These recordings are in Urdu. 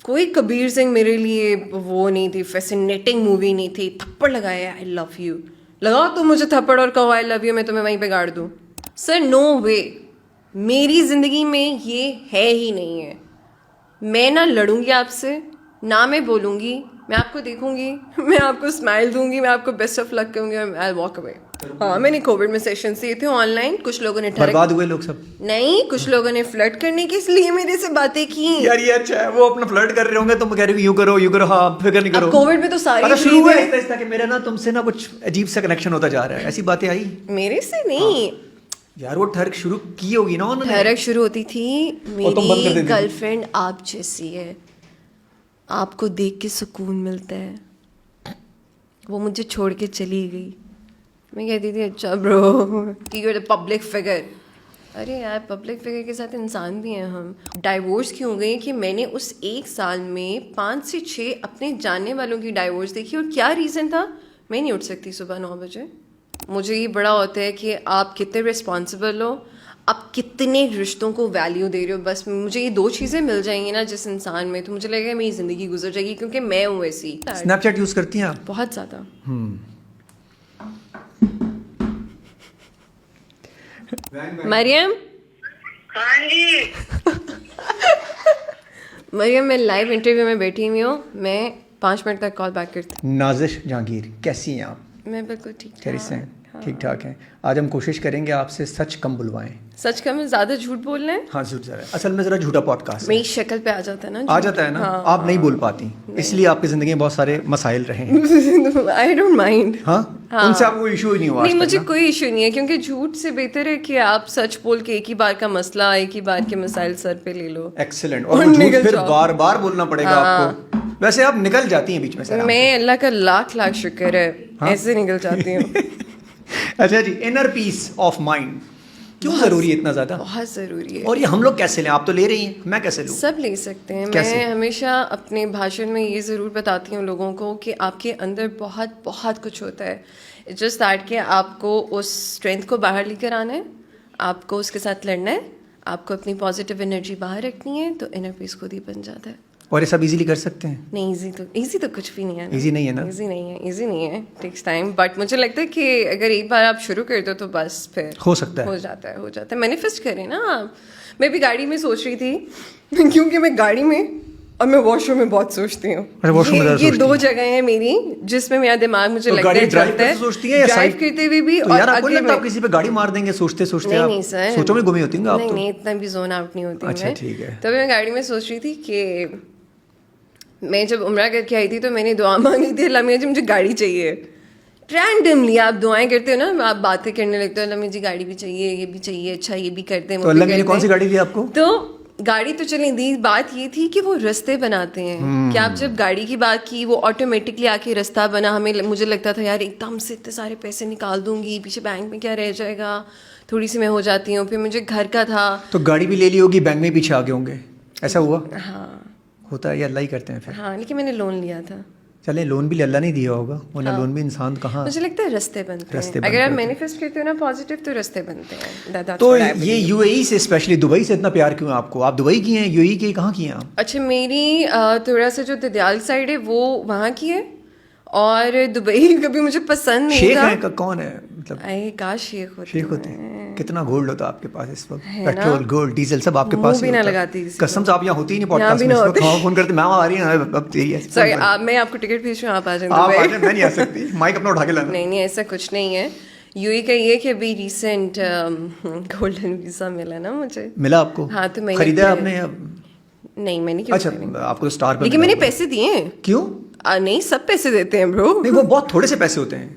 کوئی کبیر سنگھ میرے لیے وہ نہیں تھی, فیسینیٹنگ مووی نہیں تھی. تھپڑ لگایا آئی لو یو, لگاؤ تو مجھے تھپڑ اور کہو آئی لو یو, میں تمہیں وہیں پہ گاڑ دوں. سر نو وے, میری زندگی میں یہ ہے ہی نہیں ہے. میں نہ لڑوں گی آپ سے, نہ میں بولوں گی. میں آپ کو دیکھوں گی, میں آپ کو اسمائل دوں گی, میں آپ کو بیسٹ آف لک کہوں گی, آئی واک اوے. ہاں میں نے کووڈ میں سیشنز دیے تھے آن لائن, کچھ لوگوں نے برباد ہوئے لوگ سب نہیں, کچھ لوگوں نے فلرٹ کرنے کے لیے میرے سے باتیں کی. یار یہ اچھا ہے, وہ اپنا فلرٹ کر رہے ہوں گے, تم کہہ رہے ہو یوں کرو, ہاں فکر نہیں کرو. کووڈ میں تو ساری شروع ہوا اس طرح کہ میرا نا تم سے نا کچھ عجیب سا کنیکشن ہوتا جا رہا ہے, ایسی باتیں آئی میرے سے نہیں. یار وہ ٹھرک شروع کی ہوگی نا انہوں نے. ٹھرک شروع ہوتی تھی, میری گرل فرینڈ آپ جیسی ہے, آپ کو دیکھ کے سکون ملتا ہے. وہ مجھے چھوڑ کے چلی گئی. میں کہتی تھی اچھا bro you are public figure. ارے یار پبلک فگر کے ساتھ انسان بھی ہیں ہم. ڈائیورس کیوں ہو گئی کہ میں نے اس ایک سال میں 5 سے 6 اپنے جاننے والوں کی ڈائیورس دیکھی. اور کیا ریزن تھا, میں نہیں اٹھ سکتی صبح 9 بجے. مجھے یہ بڑا ہوتا ہے کہ آپ کتنے رسپانسبل ہو, آپ کتنے رشتوں کو ویلیو دے رہے ہو. بس مجھے یہ 2 چیزیں مل جائیں گی نا جس انسان میں, تو مجھے لگے گا میری زندگی گزر جائے گی, کیونکہ میں ہوں ایسی. اسنیپ چیٹ یوز کرتی ہیں آپ؟ بہت زیادہ. مریم, ہاں جی مریم میں لائیو انٹرویو میں بیٹھی ہوئی ہوں, میں 5 منٹ تک کال بیک کرتی ہوں. نازش جہانگیر, کیسی ہیں آپ؟ میں بالکل ٹھیک ٹھیک ٹھاک ہیں. آج ہم کوشش کریں گے آپ سے سچ کم بلوائیں. سچ کا میں زیادہ جھوٹ بولنا ہے. ہاں جھوٹ ذرا, اصل میں ذرا جھوٹا پوڈ کاسٹ میری شکل پہ آ جاتا ہے نا, آ جاتا ہے نا, آپ نہیں بول پاتی, اس لیے آپ کی زندگی میں بہت سارے مسائل رہے ہیں. I don't mind. ہاں ان سے آپ کو کوئی ایشو ہی نہیں ہوا؟ نہیں مجھے کوئی ایشو نہیں ہے, کیونکہ جھوٹ سے بہتر ہے کہ آپ سچ بول کے ایک ہی بار کا مسئلہ, ایک ہی بار کے مسائل سر پہ لے لو. ایکسلنٹ. اور جھوٹ پھر بار بار بولنا پڑے گا آپ کو. ویسے آپ نکل جاتی ہیں بیچ میں سے. میں اللہ کا لاکھ لاکھ شکر ہے ایسے نکل جاتی ہوں. اچھا جی, انر پیس آف مائنڈ کیوں ضروری ہے اتنا زیادہ؟ بہت ضروری ہے. اور یہ ہم لوگ کیسے لیں؟ آپ تو لے رہی ہیں, میں کیسے لوں؟ سب لے سکتے ہیں. میں ہمیشہ اپنے بھاشن میں یہ ضرور بتاتی ہوں لوگوں کو کہ آپ کے اندر بہت بہت کچھ ہوتا ہے. جسٹ دیٹ کہ آپ کو اس اسٹرینتھ کو باہر لے کر آنا ہے, آپ کو اس کے ساتھ لڑنا ہے, آپ کو اپنی پازیٹیو انرجی باہر رکھنی ہے, تو انر پیس خود ہی بن جاتا ہے. اور یہ سب ایزیلی کر سکتے ہیں؟ نہیں, ایزی تو کچھ بھی نہیں ہے. ایزی نہیں ہے نا؟ ایزی نہیں ہے, ٹیکس ٹائم. بٹ مجھے لگتا ہے کہ اگر ایک بار آپ شروع کر دو تو بس پھر ہو سکتا ہے, ہو جاتا ہے. مینیفیسٹ کریں نا آپ. میں بھی گاڑی میں سوچ رہی تھی, کیونکہ میں گاڑی میں اور میں واش روم میں بہت سوچتی ہوں. یہ 2 جگہیں ہیں میری جس میں میرا دماغ مجھے لگتا ہے چلتا ہے. ڈرائیو کرتے ہوئے بھی, اور آپ کسی پہ گاڑی مار دیں گے سوچتے سوچتے؟ نہیں سر, سوچوں میں گمی ہوتی ہیں آپ؟ نہیں اتنا بھی زون آؤٹ نہیں ہوتی. اچھا ٹھیک ہے. تبھی میں گاڑی میں سوچ رہی تھی کہ میں جب عمرہ کر کے آئی تھی تو میں نے دعا مانگی تھی, اللہ میاں جی مجھے گاڑی چاہیے. رینڈملی آپ دعائیں کرتے ہو نا, آپ باتیں کرنے لگتے ہو, اللہ میاں جی گاڑی بھی چاہیے, یہ بھی چاہیے, اچھا یہ بھی کرتے ہیں. تو اللہ میاں نے کون سی گاڑی دی آپ کو؟ تو گاڑی تو چلیں دی, بات یہ تھی کہ وہ رستے بناتے ہیں. کہ آپ جب گاڑی کی بات کی, وہ آٹومیٹکلی آ کے رستہ بنا. مجھے لگتا تھا یار ایک دم سے اتنے سارے پیسے نکال دوں گی, پیچھے بینک میں کیا رہ جائے گا, تھوڑی سی میں ہو جاتی ہوں. پھر مجھے گھر کا تھا, تو گاڑی بھی لے لی ہوگی, بینک میں پیچھے آگے ہوں گے, ایسا ہوا؟ ہاں ہوتا ہے, یہ اللہ ہی کرتے ہیں پھر. ہاں لیکن میں نے لون لیا تھا. چلیں لون بھی اللہ نہیں دیا ہوگا, ورنہ لون بھی انسان کہاں. مجھے لگتا ہے رستے بنتے ہیں, اگر آپ مینیفیسٹ کرتے ہو نا پازیٹیو, تو رستے بنتے ہیں. تو یہ یو اے ای سے, اسپیشلی دبئی سے اتنا پیار کیوں ہے آپ کو؟ آپ دبئی کی ہیں, یو اے ای کی کہاں کی ہیں آپ؟ اچھا میری تھوڑا سا جو ددیال سائڈ ہے وہ وہاں کی ہے, اور دبئی کبھی مجھے پسند نہیں تھا. شیخ ہیں کون ہے مطلب؟ کاش شیخ ہوتے ہیں. کتنا گولڈ ہوتا آپ کے پاس اس وقت, پیٹرول گولڈ ڈیزل سب آپ کے پاس بھی نہ لگاتی. قسم سے آپ یہاں ہوتی ہی نہیں پوڈ کاسٹ میں, فون کرتے میں آ رہی ہوں, اب یہی ہے. سوری میں آپ کو ٹکٹ بھیج رہی ہوں, آپ آ جائیں. میں نہیں آ سکتی, مائک اپنا اٹھا کے لانا. نہیں ایسا کچھ نہیں ہے. یو اے کا یہ کہ ابھی ریسنٹ گولڈن ویزا ملا نا مجھے. ملا آپ کو؟ ہاں تو میں خریدا آپ نے؟ نہیں میں نے. اچھا آپ کو اسٹار پر, لیکن میں نے پیسے دیے ہیں. کیوں؟ نہیں سب پیسے دیتے ہیں برو. نہیں وہ بہت تھوڑے سے پیسے ہوتے ہیں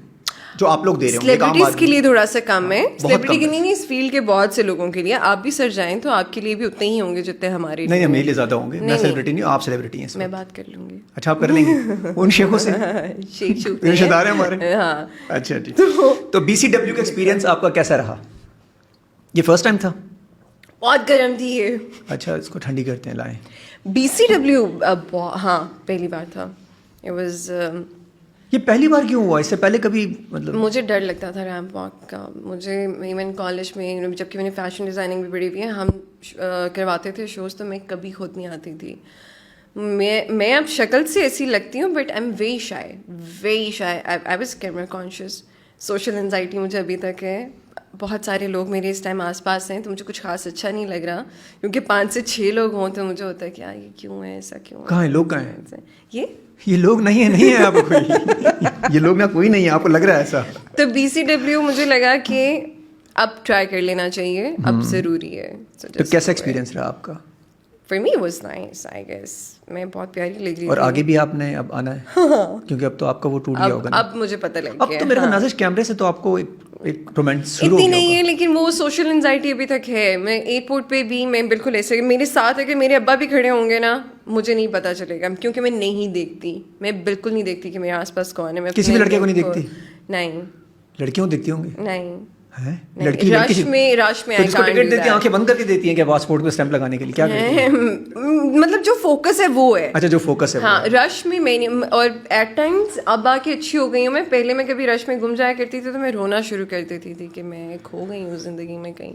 جو آپ لوگ دے رہے ہوں. سیلیبریٹیز کے لیے تھوڑا سا کم ہے, سیلیبریٹی کے نہیں, اس فیلڈ کے بہت سے لوگوں کے لیے. آپ بھی سر جائیں تو آپ کے لیے بھی اتنے ہی ہوں گے جتنے ہمارے. نہیں میرے لیے زیادہ ہوں گے, میں سیلیبریٹی نہیں, آپ سیلیبریٹی ہیں. میں بات کر لوں گی. اچھا آپ کر لیں گے ان شیخوں سے؟ شیخ رشتہ دار ہیں ہمارے. ہاں اچھا ٹھیک. تو بی سی ڈبلیو کا ایکسپیرینس آپ کا کیسا رہا؟ یہ فرسٹ ٹائم تھا؟ بہت گرم تھی یہ. اچھا اس کو ٹھنڈی کرتے ہیں, لائیں. بی سی ڈبلیو ہاں پہلی بار تھا. اٹ واز, یہ پہلی بار کیوں ہوا؟ اس سے پہلے کبھی مطلب؟ مجھے ڈر لگتا تھا ریمپ واک کا. مجھے ایون کالج میں جب کہ میں نے فیشن ڈیزائننگ بھی پڑھی ہوئی ہے, ہم کرواتے تھے شوز, تو میں کبھی خود نہیں آتی تھی. میں اب شکل سے ایسی لگتی ہوں but I am very shy I was camera conscious. Social anxiety مجھے ابھی تک ہے. بہت سارے لوگ میرے اس ٹائم آس پاس ہیں تو مجھے کچھ خاص اچھا نہیں لگ رہا, کیونکہ 5 سے 6 لوگ ہوں تو مجھے ہوتا ہے کہ یہ کیوں ہے, ایسا کیوں ہے. کہاں ہیں لوگ, کہاں ہیں یہ لوگ؟ نہیں ہے آپ کو کوئی یہ لوگ میں کوئی نہیں ہے, آپ کو لگ رہا ہے ایسا؟ تو BCW مجھے لگا کہ اب ٹرائی کر لینا چاہیے, اب ضروری ہے. تو کیسا ایکسپیرینس رہا آپ کا؟ For me it was nice, I guess. میں بہت پیاری لگ رہی تھی. اور آگے بھی آپ نے اب آنا ہے کیونکہ اب تو آپ کا وہ ٹوٹ گیا ہوگا. اب مجھے پتہ لگ گیا. اب تو میرے کو نازش کیمرے سے تو آپ کو ایک رومانس شروع ہو اتنی گیا نہیں ہے, ہوگا. لیکن وہ سوشل انزائٹی ابھی تک ہے. میں ایئرپورٹ پہ بھی میں بالکل ایسے میرے ساتھ اگر میرے ابا بھی کھڑے ہوں گے نا, مجھے نہیں پتا چلے گا, کیونکہ میں نہیں دیکھتی, میں بالکل نہیں دیکھتی کہ میرے آس پاس کون ہے. میں کسی بھی لڑکے کو نہیں دیکھتی؟ نہیں. لڑکیوں دیکھتی ہوں گی؟ نہیں. لڑکی رش میں جس کو ٹکٹ دیتی ہیں آنکھیں بند کر کے دیتی ہیں کہ پاسپورٹ پہ اسٹیمپ لگانے کے لیے, کیا کرتی ہیں؟ مطلب جو فوکس ہے وہ ہے. اچھا, جو فوکس ہے. ہاں, رش میں اور ایٹ ٹائمس اب آ کے اچھی ہو گئی ہوں میں. پہلے میں کبھی رش میں گم جایا کرتی تھی تو میں رونا شروع کر دیتی تھی کہ میں کھو گئی ہوں زندگی میں, کہیں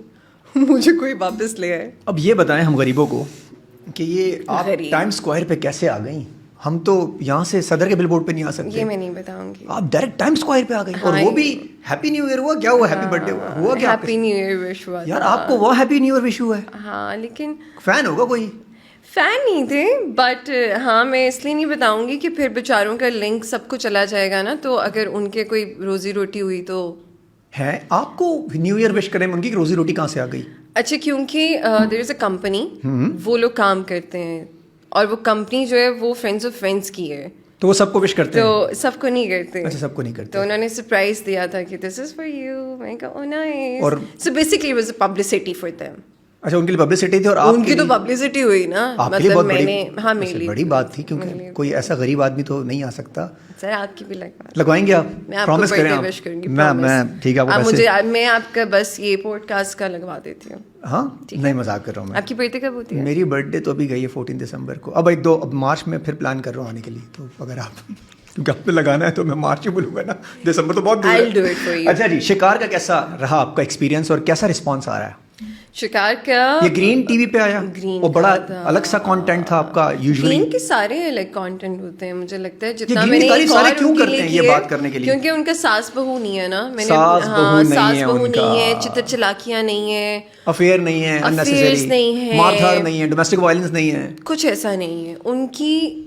مجھے کوئی واپس لے آئے. اب یہ بتائیں ہم غریبوں کو کہ یہ آپ ٹائم اسکوائر پہ کیسے آ گئیں؟ ہم تو یہاں سے صدر کے بل بورڈ پہ نہیں آ سکتے. یہ میں نہیں بتاؤں گی. آپ ڈائریکٹ ٹائم اسکوائر پہ آ گئی, اور وہ بھی ہیپی نیو ایئر ہوا, کیا ہوا, ہیپی برتھ ڈے ہوا کیا, ہیپی نیو ایئر وش ہوا یار آپ کو وہ ہیپی نیو ایئر وش ہوا ہے. ہاں, لیکن فین ہوگا کوئی؟ فین نہیں تھے, بٹ ہاں میں اس لیے نہیں بتاؤں گی کہ پھر بیچاروں کا لنک سب کو چلا جائے گا نا, تو اگر ان کے کوئی روزی روٹی ہوئی تو ہے. آپ کو نیو ایئر وش کریں, ان کی روزی روٹی کہاں سے آ گئی؟ اچھا, کیونکہ دیر از اے کمپنی, وہ لوگ کام کرتے ہیں, اور وہ کمپنی جو ہے وہ فرینڈز آف فرینڈس کی ہے, تو وہ سب کو وش کرتے ہیں؟ تو سب کو نہیں کرتے. اچھا, سب کو نہیں کرتے. تو انہوں نے سرپرائز دیا تھا کہ دس از فار یو. میں کہا او نائس. اور so basically it was a publicity for them. اچھا, ان کے لیے پبلسٹی تھی, اور آپ ان کی تو پبلسٹی ہوئی نا, مطلب میں نے, ہاں میرے لیے بڑی بات تھی, کیونکہ کوئی ایسا غریب آدمی تو نہیں آ سکتا. سر آپ کی بھی لگوائیں گے آپ؟ میں آپ کو برتھ ڈے وش کروں گی. میں ٹھیک ہے, مجھے میں آپ کا بس یہ پوڈ کاسٹ کا لگوا دیتی ہوں. ہاں, نہیں مذاق کر رہا ہوں میں. آپ کی برتھ ڈے کب ہوتی ہے؟ میری برتھ ڈے تو ابھی گئی ہے 14 دسمبر کو. اب اب مارچ میں پھر پلان کر رہا ہوں آنے کے لیے, تو اگر آپ کیونکہ آپ نے لگانا ہے تو میں مارچ ہی بولوں گا نا, دسمبر تو بہت دور ہے. اچھا جی, شکار کا کیسا رہا آپ کا ایکسپیرینس, اور کیسا رسپانس آ رہا ہے؟ شکار کا یہ گرین ٹی وی پہ آیا, وہ بڑا الگ سا کانٹینٹ تھا آپ کا. یوزلی گرین کے سارے الگ کانٹینٹ ہوتے ہیں, مجھے لگتا ہے جتنا میں نے سارے کیوں کرتے ہیں یہ بات کرنے کے لیے, کیونکہ ان کا ساس بہو نہیں ہے نا. میں نے ساس بہو نہیں ہے, چتر چلاکیاں نہیں ہے, افیئر نہیں ہے, افیئرز نہیں ہے, مار دھاڑ نہیں ہے, ڈومیسٹک وائلنس نہیں ہے, کچھ ایسا نہیں ہے. ان کی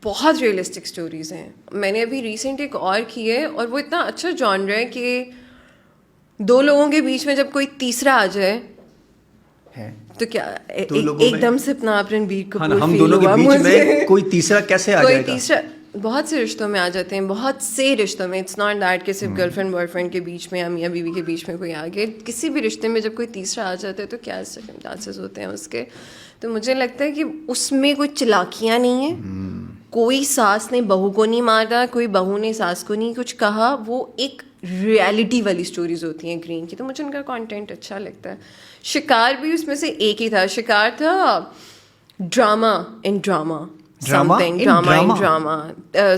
بہت ریئلسٹک سٹوریز ہیں. میں نے ابھی ریسنٹ ایک اور کی ہے, اور وہ اتنا اچھا جانر ہے کہ 2 لوگوں کے بیچ میں جب کوئی تیسرا آ جائے تو کیا ایک دم سے اپنا رنبیر کپور, ہم دونوں کے بیچ میں کوئی تیسرا کیسے آ جائے گا؟ تیسرا بہت سے رشتوں میں آ جاتے ہیں, بہت سے رشتوں میں. اٹس ناٹ دیٹ کہ صرف گرل فرینڈ بوائے فرینڈ کے بیچ میں یا میاں بیوی کے بیچ میں کوئی آ گئے. کسی بھی رشتے میں جب کوئی تیسرا آ جاتا ہے تو کیا سرکمسٹانسز ہوتے ہیں اس کے. تو مجھے لگتا ہے کہ اس میں کوئی چلاکیاں نہیں ہیں, کوئی ساس نے بہو کو نہیں مارا, کوئی بہو نے ساس کو نہیں کچھ کہا. وہ ایک ریالٹی والی سٹوریز ہوتی ہیں گرین کی, تو مجھے ان کا کانٹینٹ اچھا لگتا ہے. شکار بھی اس میں سے ایک ہی تھا. شکار تھا ڈراما ان ڈراما, ڈراما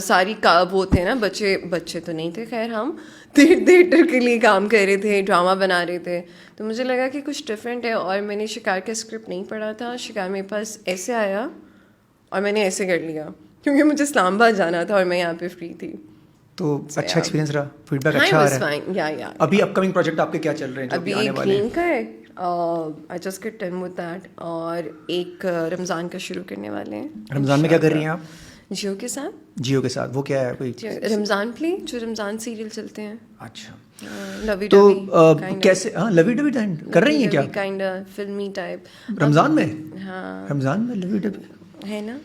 ساری وہ تھے نا, بچے تو نہیں تھے, خیر ہم تھیٹر کے لیے کام کر رہے تھے, ڈرامہ بنا رہے تھے. تو مجھے لگا کہ کچھ ڈفرینٹ ہے, اور میں نے شکار کا اسکرپٹ نہیں پڑھا تھا. شکار میرے پاس ایسے آیا اور میں نے ایسے کر لیا, کیونکہ مجھے اسلام آباد جانا تھا اور میں یہاں پہ فری تھی. تو اچھا ایکسپیرینس رہا, فیڈ بیک اچھا آ رہا ہے. ابھی اپ کمنگ پروجیکٹ آپ کے کیا چل رہے ہیں جو ابھی آنے والے ہیں؟ گرین کا ہے, I just get done with that, اور ایک رمضان کا شروع کرنے والے ہیں. رمضان میں کیا کر رہی ہیں آپ؟ جیو کے ساتھ. جیو کے ساتھ وہ کیا ہے, کوئی رمضان پلے, جو رمضان سیریل چلتے ہیں. اچھا, لوی تو ڈوی کیسے, ہاں لوی ڈوی کر رہی ہیں کیا کائنڈ فلمی ٹائپ رمضان میں؟ ہاں رمضان میں لوی ڈوی ہے نا.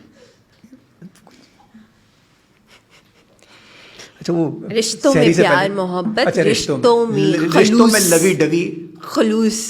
اچھا, وہ رشتوں میں پیار محبت, رشتوں میں لوی ڈوی, خلوص,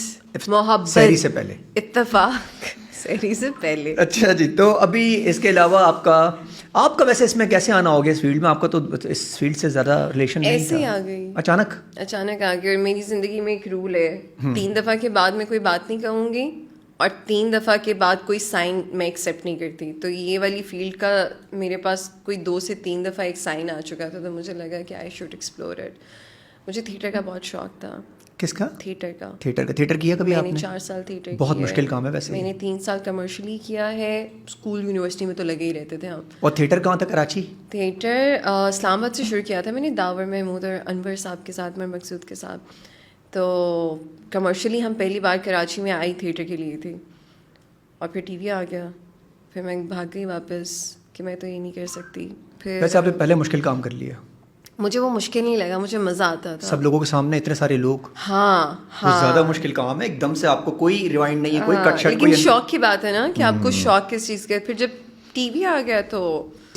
محبت, سحری سے پہلے, اتفاق, سحری سے پہلے. اچھا جی. تو ابھی اس کے علاوہ آپ کا ویسے اس میں کیسے آنا ہو گیا اس فیلڈ میں؟ آپ کا تو اس فیلڈ سے زیادہ ریلیشن نہیں تھا, ایسے ہی آ گئی, اچانک آ گئی. اور میری زندگی میں ایک رول ہے, 3 دفعہ کے بعد میں کوئی بات نہیں کہوں گی, اور 3 دفعہ کے بعد کوئی سائن میں ایکسیپٹ نہیں کرتی. تو یہ والی فیلڈ کا میرے پاس کوئی 2 سے 3 دفعہ ایک سائن آ چکا تھا, تو مجھے لگا کہ آئی شوڈ ایکسپلور اٹ. مجھے تھیٹر کا بہت شوق تھا, کس کا؟ تھیٹر کا. تھیٹر کیا کبھی آپ نے؟ 4 سال تھیٹر. بہت مشکل کام ہے ویسے. میں نے 3 سال کمرشلی کیا ہے. اسکول یونیورسٹی میں تو لگے ہی رہتے تھے ہم. اور تھیٹر کہاں تھا؟ کراچی. تھیٹر اسلام آباد سے شروع کیا تھا میں نے, داور محمود اور انور صاحب کے ساتھ, میر مقصود کے ساتھ. تو کمرشلی ہم پہلی بار کراچی میں آئی تھیٹر کے لیے تھی, اور پھر ٹی وی آ گیا, پھر میں بھاگ گئی واپس کہ میں تو یہ نہیں کر سکتی. پھر ویسے آپ نے پہلے مشکل کام کر لیا. مجھے وہ مشکل نہیں لگا, مجھے مزہ آتا تھا. سب لوگوں کے سامنے اتنے سارے لوگ. ہاں زیادہ مشکل کام ہے, ایک دم سے آپ کو کوئی ریوائنڈ نہیں ہے, کوئی کٹ شٹ. لیکن شوق کی بات ہے نا کہ آپ کو شوق کس چیز کا. پھر جب ٹی وی آ گیا تو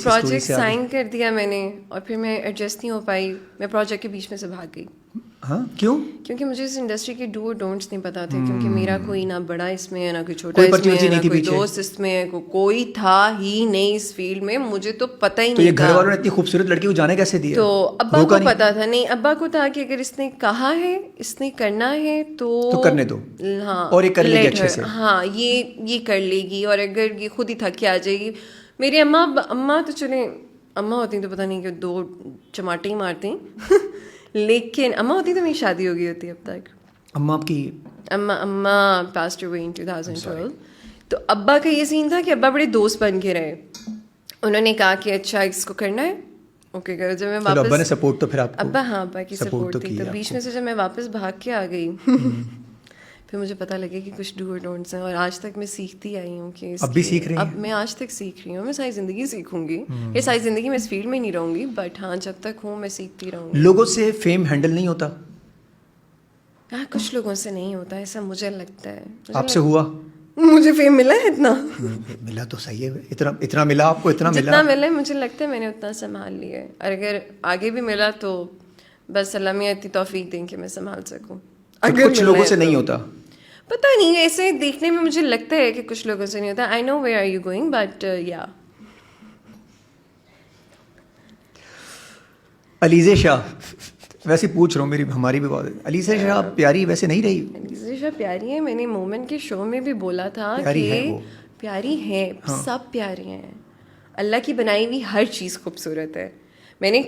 پروجیکٹ سائن کر دیا میں نے, اور پھر میں ایڈجسٹ نہیں ہو پائی, میں پروجیکٹ کے بیچ میں سے بھاگ گئی. ہاں کیوں؟ کیونکہ مجھے اس انڈسٹری کے ڈو اور ڈونٹس نہیں پتا تھے, کیونکہ میرا کوئی نہ بڑا اس میں ہے, نہ کوئی چھوٹا اس میں ہے, نہ کوئی دوست اس میں ہے, کوئی تھا ہی نہیں اس فیلڈ میں, مجھے تو پتہ ہی نہیں تھا. تو یہ گھر والوں نے اتنی خوبصورت لڑکی کو جانے کیسے دیا؟ تو ابا کو پتا تھا. نہیں, ابا کو تھا کہ اگر اس نے کہا ہے, اس نے کرنا ہے تو کرنے دو. ہاں, اور یہ کر لے گی اچھے سے. ہاں, یہ کر لے گی, اور اگر یہ خود ہی تھک کے آ جائے گی. میری اماں تو چلیں اماں ہوتی تو پتہ نہیں کہ 2 چماٹے ہی مارتی, لیکن اماں ہوتی تو میری شادی ہو گئی ہوتی اب تک. اماں آپ کی؟ اماں پاسڈ اوے ان 2012. تو ابا کا یہ سین تھا کہ ابا بڑے دوست بن کے رہے. انہوں نے کہا کہ اچھا اس کو کرنا ہے, اوکے کرو. جب میں واپس, ابا نے سپورٹ تو پھر آپ کو؟ ابا, ہاں, ابا کی سپورٹ تھی. تو بیچ میں سے جب میں واپس بھاگ کے آ گئی پھر مجھے پتہ لگے کہ کچھ ڈو اور ڈونٹس ہیں, اور آج تک میں سیکھتی آئی ہوں. کہ اب بھی سیکھ رہی ہیں؟ اب میں آج تک سیکھ رہی ہوں. میں ساری زندگی سیکھوں گی, یہ ساری زندگی میں اس فیلڈ میں نہیں رہوں گی, بٹ ہاں جب تک ہوں میں سیکھتی رہوں گی. لوگوں سے فیم ہینڈل نہیں ہوتا؟ ہاں, کچھ لوگوں سے نہیں ہوتا ایسا مجھے لگتا ہے. آپ سے ہوا؟ مجھے فیم ملا ہے اتنا. ملا تو صحیح ہے, اتنا ملا آپ کو, اتنا ملا. جتنا ملا ہے مجھے لگتا ہے میں نے اتنا سنبھال لیا ہے, اور اگر آگے بھی ملا تو بس اللہ میاں اتنی توفیق دیں کہ میں سنبھال سکوں. اگر کچھ لوگوں سے نہیں ہوتا, پتہ نہیں, ایسے دیکھنے میں مجھے لگتا ہے کہ کچھ لوگوں سے نہیں ہوتا. I know where are you going, but yeah. Aliza شاہ, ویسے پوچھ رہا ہوں, میری ہماری بھی بات ہے. علیزہ شاہ پیاری ویسے نہیں رہی. علیزہ شاہ پیاری ہے, میں نے مومن کے شو میں بھی بولا تھا کہ پیاری ہے, سب پیارے ہیں, اللہ کی بنائی ہوئی ہر چیز خوبصورت ہے. میں نے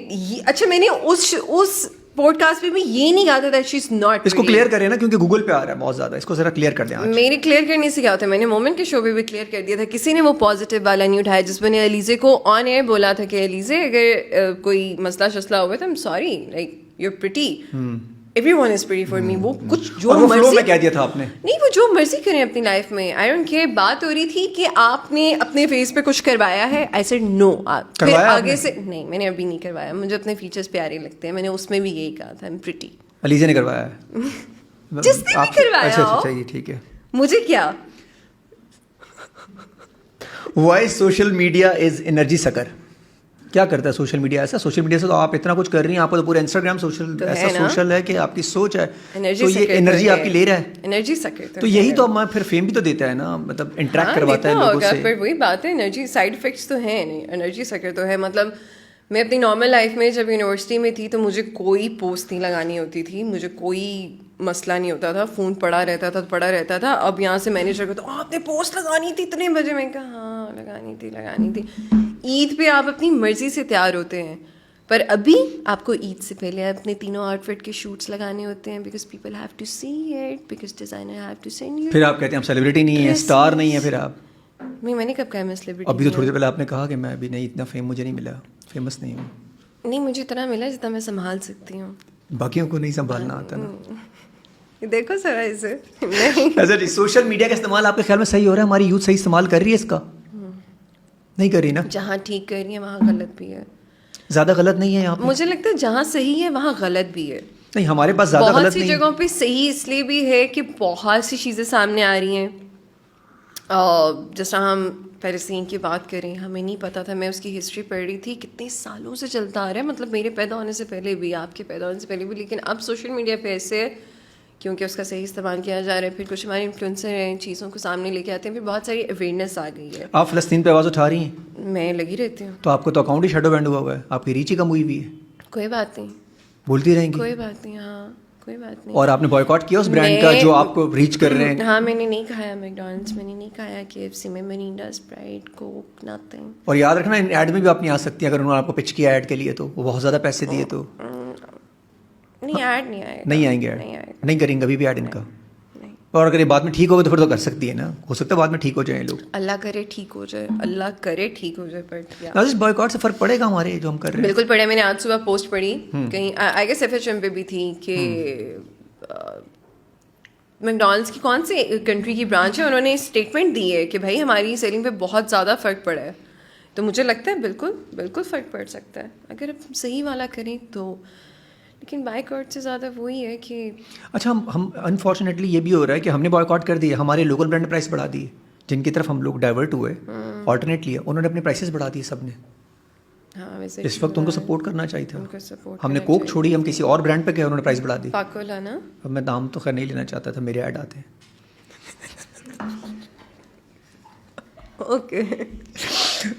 اس پوڈ کاسٹ میں بھی یہ نہیں کہا تھا دیٹ شی از ناٹ. اس کو کلیئر کریں نا, کیونکہ گوگل پہ آ رہا ہے بہت زیادہ, اس کو ذرا کلیئر کر دیں. میری کلیئر کرنے سے کیا ہوتا ہے, میں نے مومن کے شو پہ بھی کلیئر کر دیا تھا. کسی نے وہ پازیٹیو والا نہیں اٹھایا جس میں نے علیزہ کو آن ایئر بولا تھا کہ علیزہ اگر کوئی مسئلہ شسلہ ہوا تو I'm sorry, like you are pretty, everyone is pretty for me. وہ کچھ جو مرضی کہہ دیا تھا آپ نے, نہیں, وہ جو مرضی کریں اپنی لائف میں, آئی ڈونٹ کیئر. بات ہو رہی تھی کہ آپ نے اپنے فیس پہ کچھ کروایا ہے, آئی سیڈ نو. پھر آگے سے نہیں, میں نے ابھی نہیں کروایا, مجھے اپنے فیچرس پیارے لگتے ہیں. میں نے اس میں بھی یہی کہا تھا, ایم پریٹی. علیزہ نے کروایا ہے, جس نے بھی کروایا ہو, ٹھیک ہے, مجھے کیا. Why social media is energy sucker. کیا کرتا ہے سوشل میڈیا ایسا؟ سوشل میڈیا سے تو آپ اتنا کچھ کر رہی ہیں, آپ کو تو پورا انسٹاگرام ایسا سوشل ہے کہ آپ کی سوچ ہے, تو یہ انرجی آپ کی لے رہا ہے. انرجی سکر تو یہی تو پھر فیم بھی تو دیتا ہے نا, مطلب انٹریکٹ کرواتا ہے لوگوں سے. پر وہی بات ہے, انرجی سائڈ افیکٹس تو ہیں نہیں, انرجی سکر تو ہے. مطلب میں اپنی نارمل لائف میں جب یونیورسٹی میں تھی تو مجھے کوئی پوسٹ نہیں لگانی ہوتی تھی, مجھے کوئی مسئلہ نہیں ہوتا تھا, فون پڑا رہتا تھا. اب یہاں سے مینیجر کو تو آپ نے پوسٹ لگانی تھی اتنے بجے, میں کہا ہاں لگانی تھی. عید پہ آپ اپنی مرضی سے تیار ہوتے ہیں, پر ابھی آپ کو عید سے پہلے اپنے تینوں آؤٹ فٹ کے شوٹس لگانے ہوتے ہیں, because people have to see it, because designer have to send you. پھر آپ کہتے ہیں ہم سیلیبریٹی نہیں ہیں, اسٹار نہیں ہیں. پھر آپ میں نے کب کہا میں سیلیبریٹی. ابھی تو تھوڑی دیر پہلے آپ نے کہا کہ میں ابھی نہیں, اتنا فیم مجھے نہیں ملا, فیمس نہیں ہوں. نہیں, مجھے اتنا ملا جتنا میں سنبھال سکتی ہوں, باقیوں کو نہیں سنبھالنا آتا نا. دیکھو سر اسے. اچھا جی, سوشل میڈیا کا استعمال آپ کے خیال میں صحیح ہو رہا ہے؟ ہماری یوتھ صحیح استعمال کر رہی ہے اس کا؟ نہیں کر رہی نا. جہاں ٹھیک کر رہی ہے وہاں غلط بھی ہے. زیادہ غلط نہیں ہے یہاں پہ؟ مجھے لگتا ہے جہاں صحیح ہے وہاں غلط بھی ہے. نہیں, ہمارے پاس زیادہ غلط نہیں. بہت سی جگہوں پہ صحیح اس لیے بھی ہے کہ بہت سی چیزیں سامنے آ رہی ہیں. جس طرح ہم پیرسین کی بات کریں, ہمیں نہیں پتا تھا, میں اس کی ہسٹری پڑھ رہی تھی, کتنے سالوں سے چلتا آ رہا ہے, مطلب میرے پیدا ہونے سے پہلے بھی, آپ کے پیدا ہونے سے پہلے بھی. لیکن اب سوشل میڈیا پہ ایسے ہے کیونکہ اس کا صحیح استعمال کیا جا رہا ہے. پھر کچھ ہمارے انفلوئنسر ہیں, چیزوں کو سامنے لے کے آتے ہیں, پھر بہت ساری اویئرنیس آ گئی ہے. آپ فلسطین پہ آواز اٹھا رہی ہیں؟ میں لگی رہتی ہوں. تو آپ کو تو اکاؤنٹ ہی شیڈو بینڈ ہوا ہے, آپ کی ریچ ہی کم ہوئی ہے. کوئی بات نہیں, بولتی رہیں گی, کوئی بات نہیں. ہاں کوئی بات نہیں. اور آپ نے بوائکاٹ کیا اس برانڈ کا جو آپ کو ریچ کر رہے ہیں؟ ہاں, میں نے نہیں کھایا میکڈونلڈس, میں نے نہیں کھایا KFC میں, مرینڈا, اسپرائٹ, کوک, نتھنگ. اور یاد رکھنا ان ایڈ میں بھی آپ نہیں آ سکتی اگر انہوں نے آپ کو پچ کیا ایڈ کے لیے, تو وہ بہت زیادہ پیسے دیے تو نہیں, ایڈ نہیں آئے گا. نہیں آئیں گے ایڈ. نہیں آئے گا. نہیں کریں گے ابھی بھی ایڈ ان کا؟ اور اگر یہ بعد میں ٹھیک ہوگا تو پھر تو کر سکتی ہے نا, ہو سکتا ہے بعد میں ٹھیک ہو جائیں لوگ. اللہ کرے ٹھیک ہو جائے, اللہ کرے ٹھیک ہو جائے. بٹ نازش بائیکاٹ سے فرق پڑے گا ہمارے جو ہم کر رہے ہیں؟ بالکل پڑے. میں نے آج صبح پوسٹ پڑھی کہیں, آئی گیس FHM پہ بھی تھی, کہ میکڈونلڈس کی کون سی کنٹری کی برانچ ہے, انہوں نے اسٹیٹمنٹ دی ہے کہ بھائی ہماری سیلنگ پہ بہت زیادہ فرق پڑا ہے. تو مجھے لگتا ہے بالکل بالکل فرق پڑ سکتا ہے اگر ہم صحیح والا کریں تو. لیکن بائیکاٹ سے زیادہ وہی ہے کہ اچھا ہم انفارچونیٹلی یہ بھی ہو رہا ہے کہ ہم نے بائیکاٹ کر دیا, ہمارے لوکل برانڈ پرائس بڑھا دیے, جن کی طرف ہم لوگ ڈائیورٹ ہوئے آلٹرنیٹ لیا, انہوں نے اپنے پرائسز بڑھا دیے سب نے. اس وقت ان کو سپورٹ کرنا چاہیے تھا. ہم نے کوک چھوڑی, ہم کسی اور برانڈ پہ گئے, انہوں نے پرائس بڑھا دی. پاکولا نا, اب میں نام تو خیر نہیں لینا چاہتا تھا, میرے ایڈ آتے ہیں. اوکے.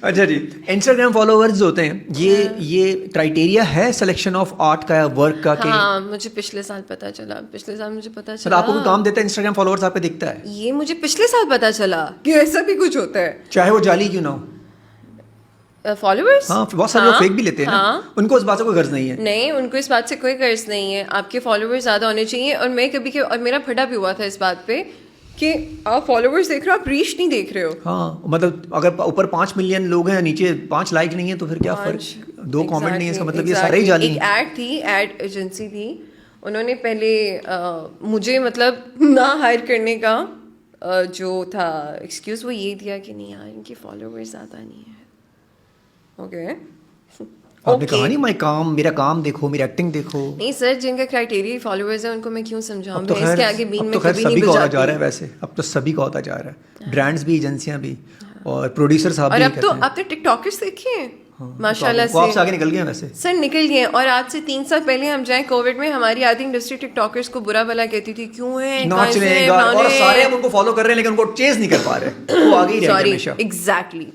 اچھا جی, انسٹاگرام فالوورز ہوتے ہیں, یہ کرائٹیریا ہے سلیکشن آف آرٹ کا یا ورک کا؟ ہاں مجھے پچھلے سال پتا چلا, آپ کو کوئی کام دیتا ہے انسٹاگرام فالوورز آپ پہ دکھتا ہے؟ یہ مجھے پچھلے سال پتا چلا کہ ایسا بھی کچھ ہوتا ہے, چاہے وہ جعلی کیوں نہ ہو. فالوورز ہاں بہت سارے لوگ فیک بھی لیتے ہیں نا, ان کو اس بات سے کوئی غرض نہیں ہے. نہیں, ان کو اس بات سے کوئی غرض نہیں ہے, آپ کے فالوورز زیادہ ہونے چاہیے. اور میں کبھی اور میرا پھٹا بھی ہوا تھا اس بات پہ کہ آپ فالوورز دیکھ رہے ہو, آپ ریچ نہیں دیکھ رہے ہو. ہاں مطلب اگر اوپر 5 ملین لوگ ہیں, نیچے 5 لائک نہیں ہے, تو پھر کیا فرق, 2 کامنٹ نہیں ہے, اس کا مطلب یہ سارے ہی جعلی ہیں. ایک ایڈ تھی, ایڈ ایجنسی تھی, انہوں نے پہلے مجھے مطلب نہ ہائر کرنے کا جو تھا ایکسکیوز وہ یہ دیا کہ نہیں یار ان کی فالوورز زیادہ نہیں ہے. اوکے, آپ نے کہا نہیں میں کام, میرا کام دیکھو, میری ایکٹنگ دیکھو. نہیں سر, جن کا کرائٹیریا فالوورز ہیں ان کو میں کیوں سمجھاؤں, میں اس کے آگے بین میں کبھی سبھی نہیں کا ہوتا بجاتی. جا رہا ہے ویسے, اب تو سبھی کا ہوتا جا رہا ہے, برانڈز بھی, ایجنسیاں بھی, اور پروڈیوسر صاحب بھی. اور اب تو آپ نے ٹک ٹاکرس دیکھے ہیں ماشاء اللہ سے, آپ سے آگے نکل گئے ویسے سر, نکل گئے. اور آج سے 3 سال پہلے ہم جائیں کووڈ میں, ہماری آدھی انڈسٹری ٹک ٹاکرس کو برا بھلا کہتی تھی, کیوں ہے ناچ رہے ہیں, اور سارے ہم ان کو فالو کر رہے ہیں لیکن ان کو چیز نہیں کر پا رہے, وہ آگے ہی رہ گئے ہمیشہ. ایگزیکٹلی.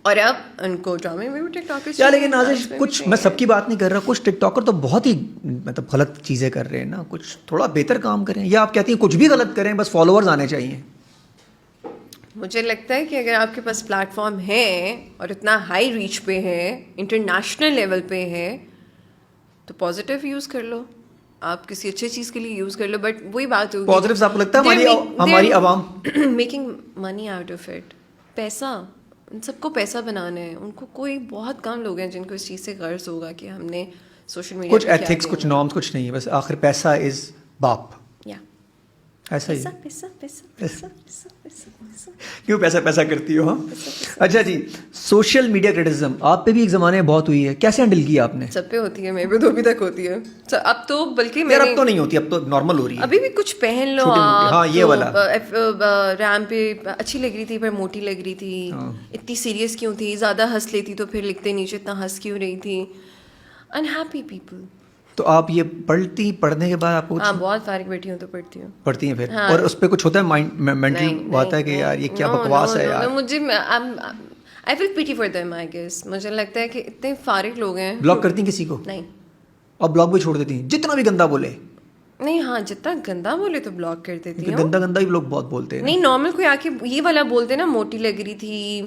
اور اب ان کو ڈرامے میں بھی ٹک ٹاکرس. کیا لیکن نازش کچھ, میں سب کی بات نہیں کر رہا, کچھ ٹک ٹاکر تو بہت ہی مطلب غلط چیزیں کر رہے ہیں نا, کچھ تھوڑا بہتر کام کریں, یا آپ کہتی ہیں کچھ بھی غلط کریں بس فالوورز آنے چاہیے؟ مجھے لگتا ہے کہ اگر آپ کے پاس پلیٹ فارم ہے اور اتنا ہائی ریچ پہ ہے, انٹرنیشنل لیول پہ ہے, تو پازیٹیو یوز کر لو, آپ کسی اچھی چیز کے لیے یوز کر لو. بٹ وہی بات ہوگی, پازیٹیو آپ کو لگتا ہے ہماری عوام making money out of it, پیسہ, ان سب کو پیسہ بنانا ہے. ان کو کوئی بہت کم لوگ ہیں جن کو اس چیز سے غرض ہوگا کہ ہم نے سوشل میڈیا کچھ ایتھکس, کچھ نارمس, کچھ نہیں ہے, بس آخر پیسہ از باپ. ایسا ہی کیوں پیسہ پیسہ کرتی ہو. ہاں اچھا جی, سوشل میڈیا کرٹیسزم آپ پہ بھی ایک زمانے میں بہت ہوئی ہے, کیسے ہینڈل کیا آپ نے؟ سب پہ ہوتی ہے, میرے پہ تو ابھی تک ہوتی ہے. اب تو بلکہ اب تو نہیں ہوتی, اب تو نارمل ہو رہی ہے. ابھی بھی کچھ پہن لو آپ. ہاں یہ والا ریم پہ اچھی لگ رہی تھی پر موٹی لگ رہی تھی, اتنی سیریس کیوں تھی, زیادہ ہنس لیتی تو پھر لکھتے نیچے اتنا ہنس کیوں رہی تھی. Unhappy people. تو آپ یہ پڑھنے کے بعد آپ کو ہاں بہت فارغ بیٹھی ہوں تو پڑھتی ہیں پھر, اور اس پہ کچھ ہوتا ہے مینٹل آتا ہے کہ یار یہ کیا بکواس ہے یار. مجھے I feel pity for them, I guess. مجھے لگتا ہے کہ اتنے فارغ لوگ ہیں. بلاک کرتی ہیں کسی کو؟ نہیں. اور بلاک بھی چھوڑ دیتی ہیں جتنا بھی گندا بولے؟ نہیں, ہاں جتنا گندا بولے تو بلاک کر دیتی ہوں. گندا ہی لوگ بہت بولتے ہیں. نہیں, نارمل کوئی آ کے یہ والا بولتے نا, موٹی لگ رہی تھی,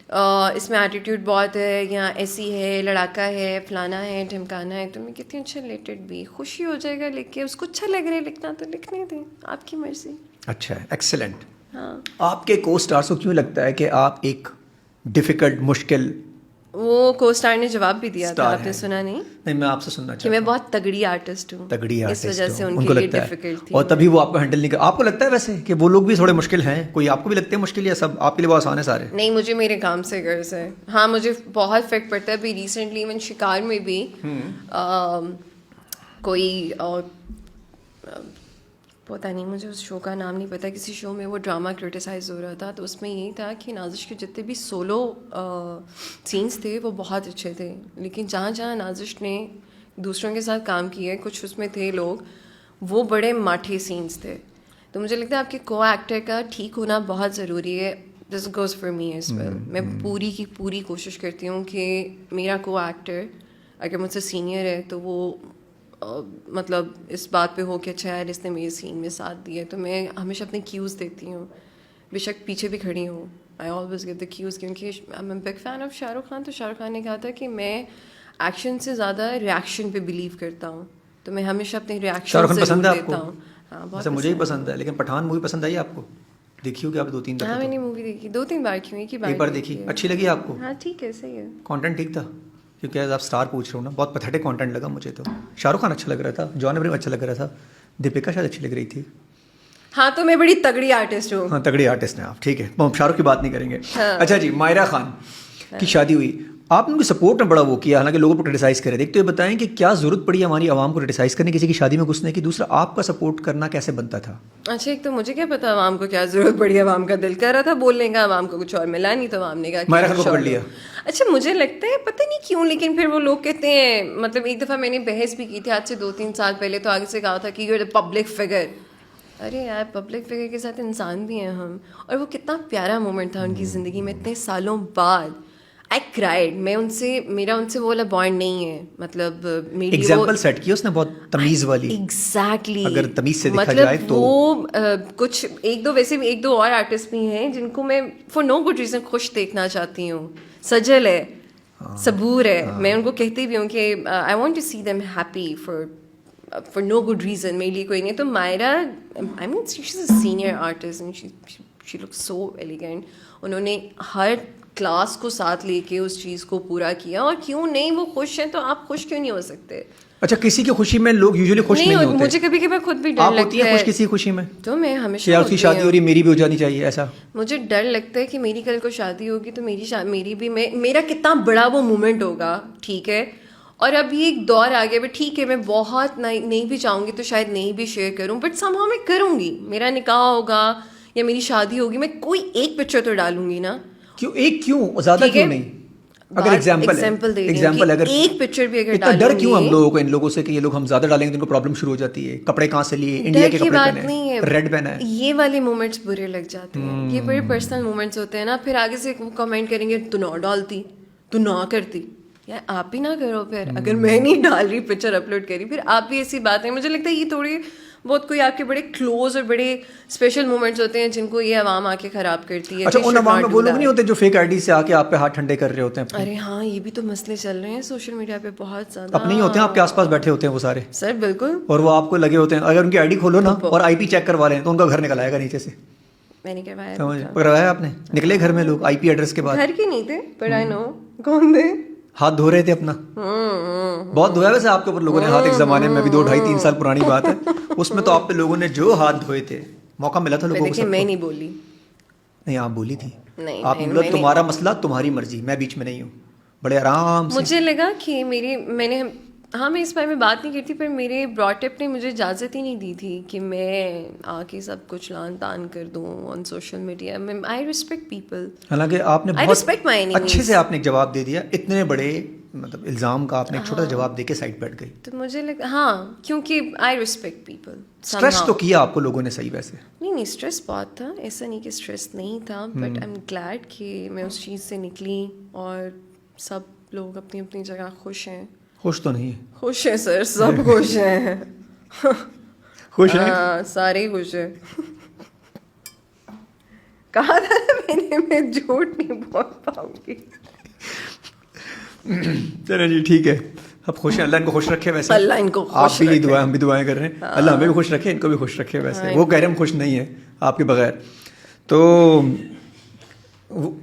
اس میں ایٹیٹیوڈ بہت ہے, یا ایسی ہے, لڑاکا ہے, فلانا ہے, ڈھمکانا ہے, تو میں کہتی ہوں اچھا ریلیٹڈ بھی خوشی ہو جائے گا, لکھ کے اس کو اچھا لگ رہا ہے لکھنا تو لکھنے دیں, آپ کی مرضی. اچھا, ایکسلنٹ. ہاں, آپ کے کو اسٹارس کو کیوں لگتا ہے کہ آپ ایک ڈیفیکلٹ, مشکل, وہ کو اسٹار نے جواب بھی دیا تھا, آپ نے سنا نہیں؟ نہیں, میں آپ سے سننا چاہتا ہوں کہ میں بہت تگڑی آرٹسٹ ہوں, اس وجہ سے ان کے لیے ڈیفیکلٹ تھی, اور تبھی وہ آپ کو ہینڈل نہیں کر. آپ کو لگتا ہے ویسے کہ وہ لوگ بھی تھوڑے مشکل ہیں؟ کوئی آپ کو بھی لگتے ہیں مشکل, یا سب آپ کے لیے بہت آسان ہے سارے؟ نہیں, مجھے میرے کام سے غرض ہے. ہاں مجھے بہت فرق پڑتا ہے. ابھی ریسنٹلی ایون شکار میں بھی کوئی پتہ نہیں, مجھے اس شو کا نام نہیں پتہ, کسی شو میں وہ ڈرامہ کرٹیسائز ہو رہا تھا, تو اس میں یہی تھا کہ نازش کے جتنے بھی سولو سینس تھے وہ بہت اچھے تھے, لیکن جہاں جہاں نازش نے دوسروں کے ساتھ کام کیا ہے, کچھ اس میں تھے لوگ وہ بڑے ماٹھے سینس تھے. تو مجھے لگتا ہے آپ کے کو ایکٹر کا ٹھیک ہونا بہت ضروری ہے. This goes for me as well. میں پوری کی پوری کوشش کرتی ہوں کہ میرا کو ایکٹر اگر مجھ سے سینئر ہے تو وہ مطلب اس بات پہ ہو کہ اچھا یار اس نے میرے سین میں ساتھ دیا ہے, تو میں ہمیشہ اپنے کیوز دیتی ہوں, بے شک پیچھے بھی کھڑی ہوں. I always give the cues, کیونکہ I am a big fan of Shah Rukh Khan. تو شاہ رخ خان نے کہا تھا کہ میں ایکشن سے زیادہ ریئیکشن پہ بلیو کرتا ہوں, تو میں ہمیشہ اپنے ریئیکشن ضرور دیتا ہوں. ویسے مجھے ہی پسند ہے, لیکن پٹھان مووی پسند آئی آپ کو؟ دیکھی ہوگی آپ 2-3 دفعہ؟ ہاں میں نے مووی دیکھی 2-3 بار کیوں, ایک بار دیکھی, اچھی لگی آپ کو؟ ہاں ٹھیک ہے, صحیح ہے. کانٹینٹ ٹھیک تھا؟ کیونکہ آپ اسٹار پوچھ رہے ہو نا, بہت پتھیٹک کانٹینٹ لگا مجھے تو. شاہ رخ خان اچھا لگ رہا تھا, جان ابراہیم اچھا لگ رہا تھا, دیپیکا شاید اچھی لگ رہی تھی. ہاں تو میں بڑی تگڑی آرٹسٹ ہوں. ہاں تگڑی آرٹسٹ ہیں آپ, ٹھیک ہے, شاہ رخ کی بات نہیں کریں گے. اچھا جی, مائرہ خان کی شادی ہوئی, آپ نے ان کی سپورٹ میں بڑا وہ کیا, حالانکہ لوگوں کو کرٹیسائز کرے. ایک تو یہ بتائیں کہ کیا ضرورت پڑی ہماری عوام کو کرٹیسائز کرنے کسی کی شادی میں گھسنے کی, دوسرا آپ کا سپورٹ کرنا کیسے بنتا تھا؟ اچھا ایک تو مجھے کیا پتا عوام کو کیا ضرورت پڑی, عوام کا دل کر رہا تھا بولنے کا, عوام کو کچھ اور ملا نہیں تو عوام نے کہا مائرہ خان کو پکڑ لیا. اچھا مجھے لگتا ہے پتہ نہیں کیوں, لیکن پھر وہ لوگ کہتے ہیں, مطلب ایک دفعہ میں نے بحث بھی کی تھی آج سے 2-3 سال پہلے, تو آگے سے کہا تھا کہ you are a public figure. ارے یار پبلک فگر کے ساتھ انسان بھی ہیں ہم, اور وہ کتنا پیارا مومنٹ تھا ان کی زندگی میں اتنے سالوں بعد. آئی کرائڈ. میں ان سے, میرا ان سے وہ والا بانڈ نہیں ہے, مطلب میری ایگزامپل سیٹ کی اس نے بہت تمیز والی. ایگزیکٹلی, اگر تمیز سے دیکھا جائے تو وہ کچھ ایک دو, ویسے بھی ایک دو اور آرٹسٹ بھی ہیں جن کو میں فار نو گڈ ریزن خوش دیکھنا چاہتی ہوں. سجل ہے, صبور ہے, میں ان کو کہتی بھی ہوں کہ I want to see them happy for no good reason, میرے لیے کوئی نہیں. تو Maira, I mean she is a senior artist and she look so elegant. انہوں نے ہر کلاس کو ساتھ لے کے اس چیز کو پورا کیا, اور کیوں نہیں, وہ خوش ہیں تو آپ خوش کیوں نہیں ہو سکتے؟ اچھا کسی کی خوشی میں لوگ یوزلی خوش نہیں ہوتے. مجھے کبھی کبھی خود بھی ڈر لگتا ہے. خوش کسی خوشی میں تو میں ہمیشہ اس کی شادی ہو رہی, میری بھی ہو جانی چاہیے, ایسا مجھے ڈر لگتا ہے کہ میری کل کو شادی ہوگی تو میری بھی میرا کتنا بڑا وہ مومنٹ ہوگا, ٹھیک ہے. اور اب یہ ایک دور آ گیا, ٹھیک ہے میں بہت نہیں بھی چاہوں گی تو شاید نہیں بھی شیئر کروں, بٹ سم ہاؤ میں کروں گی. میرا نکاح ہوگا یا میری شادی ہوگی, میں کوئی ایک پکچر تو ڈالوں گی نا. کیوں ایک, کیوں زیادہ کیوں نہیں؟ اگر ایگزامپل اگر ایک پکچر بھی اگر اتنا ڈر کیوں ہم لوگوں کو ان لوگوں سے کہ یہ لوگ ہم زیادہ ڈالیں گے تو ان کو پرابلم شروع ہو جاتی ہے, کپڑے کہاں سے لیے, انڈیا کے کپڑے پہنے, ریڈ پہنا ہے, یہ والے مومنٹس برے لگ جاتے ہیں. یہ بڑے پرسنل مومنٹس ہوتے ہیں نا. پھر آگے سے کمنٹ کریں گے تو نہ ڈالتی, تو نہ کرتی. یار آپ ہی نہ کرو پھر, اگر میں نہیں ڈال رہی پکچر اپلوڈ کری, پھر آپ بھی ایسی باتیں. مجھے لگتا ہے یہ تھوڑی بہت کوئی آپ کے بڑے کلوز اور بڑے اسپیشل مومنٹس ہوتے ہیں جن کو یہ عوام آ کے خراب کرتی ہے. اچھا ان عوام میں وہ لوگ نہیں ہوتے جو فیک آئی ڈی سے آ کے آپ پہ ہاتھ ٹھنڈے کر رہے ہوتے ہیں؟ ارے ہاں یہ بھی تو مسئلے چل رہے ہیں سوشل میڈیا پہ بہت زیادہ. اپنے ہی ہوتے ہیں, آپ کے آس پاس بیٹھے ہوتے ہیں وہ سارے سر, بالکل. اور وہ آپ کو لگے ہوتے ہیں, اگر ان کی آئی ڈی کھولو نا اور آئی پی چیک کروا لیں تو ان کا گھر نکل آئے گا نیچے سے. میں نے کروایا آپ نے, نکلے گھر میں لوگ آئی پی ایڈریس کے بعد. گھر کے نہیں تھے پر آئی نو کون تھے. ہاتھ دھو رہے تھے اپنا, بہت دھویا ویسے آپ کے اوپر لوگوں نے ہاتھ, ایک زمانے میں بھی 2-2.5-3 سال پرانی بات ہے, اس میں تو آپ پہ لوگوں نے جو ہاتھ دھوئے تھے, موقع ملا تھا لوگوں کو. میں نہیں بولی. نہیں آپ بولی تھی, آپ نے تمہارا مسئلہ تمہاری مرضی, میں بیچ میں نہیں ہوں, بڑے آرام سے. مجھے لگا کہ میں نے میں اس بارے میں بات نہیں کرتی, پر میرے براڈ اپ نے مجھے اجازت ہی نہیں دی تھی کہ میں آ کے سب کچھ لان تان کر دوں on social media. I respect people. حالانکہ آپ نے بہت اچھے سے آپ نے جواب دے دیا, اتنے بڑے مطلب الزام کا آپ نے ایک چھوٹا جواب دے کے سائڈ بیٹھ گئی. تو مجھے لگا ہاں, کیونکہ آئی ریسپیکٹ پیپل. اسٹریس تو کیا آپ کو لوگوں نے صحیح ویسے؟ نہیں اسٹریس بہت تھا, ایسا نہیں کہ اسٹریس نہیں تھا, بٹ آئی ایم گلیڈ کہ میں اس چیز سے نکلی اور سب لوگ اپنی اپنی جگہ خوش ہیں. خوش تو نہیں ہے؟ خوش ہیں سر, سب خوش ہیں. خوش ہیں سارے خوش ہیں. کہا تھا نا میں جھوٹ نہیں بول پاؤں گی. چلیں جی ٹھیک ہے, اب خوش ہیں, اللہ ان کو خوش رکھے. ویسے اللہ ان کو آپ بھی دعائیں, ہم بھی دعائیں کر رہے ہیں, اللہ ہمیں بھی خوش رکھے, ان کو بھی خوش رکھے. ویسے وہ کہہ رہے ہم خوش نہیں ہیں آپ کے بغیر, تو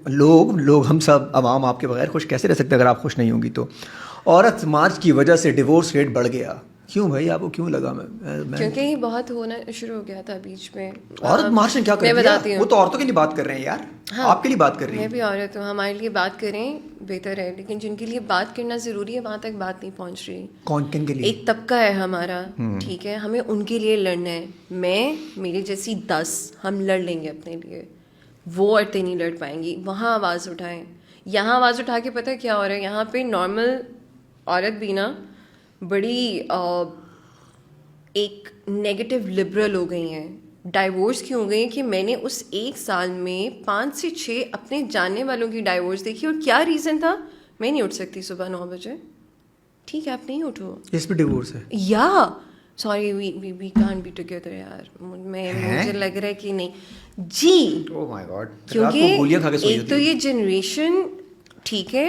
لوگ ہم سب عوام آپ کے بغیر خوش کیسے رہ سکتے اگر آپ خوش نہیں ہوں گی تو. عورت مارچ کی وجہ سے ڈیورس ریٹ بڑھ گیا, کیوں بھائی آپ کو کیوں لگا؟ کیونکہ یہ بہت ہونا شروع ہو گیا تھا بیچ میں. عورت مارچ نے کیا کر دیا؟ وہ تو عورتوں کے لیے بات کر رہے ہیں یار, آپ کے لیے بات کر رہی ہیں. میں بھی عورت ہوں, ہمارے لیے بات کریں بہتر ہے, لیکن جن کے لیے بات کرنا ضروری ہے وہاں تک بات نہیں پہنچ رہی. کن کے لیے؟ ایک طبقہ ہے ہمارا, ٹھیک ہے, ہمیں ان کے لیے لڑنا ہے. میں, میرے جیسی 10 ہم لڑ لیں گے اپنے لیے, وہ عورتیں نہیں لڑ پائیں گی. وہاں آواز اٹھائیں. یہاں آواز اٹھا کے پتہ کیا ہو رہا ہے, یہاں پہ نارمل عورت بھی نا بڑی ایک نیگیٹو لبرل ہو گئی ہیں. ڈائیورس کیوں ہو گئی ہیں کہ میں نے اس 1 سال میں 5 سے 6 اپنے جاننے والوں کی ڈائیورس دیکھی. اور کیا ریزن تھا؟ میں نہیں اٹھ سکتی صبح 9 بجے. ٹھیک ہے آپ نہیں اٹھو, اس پہ ڈیورس ہے یا sorry we can't be together. یار مجھے لگ رہا ہے کہ نہیں جی, کیونکہ ایک تو یہ جنریشن, ٹھیک ہے,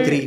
23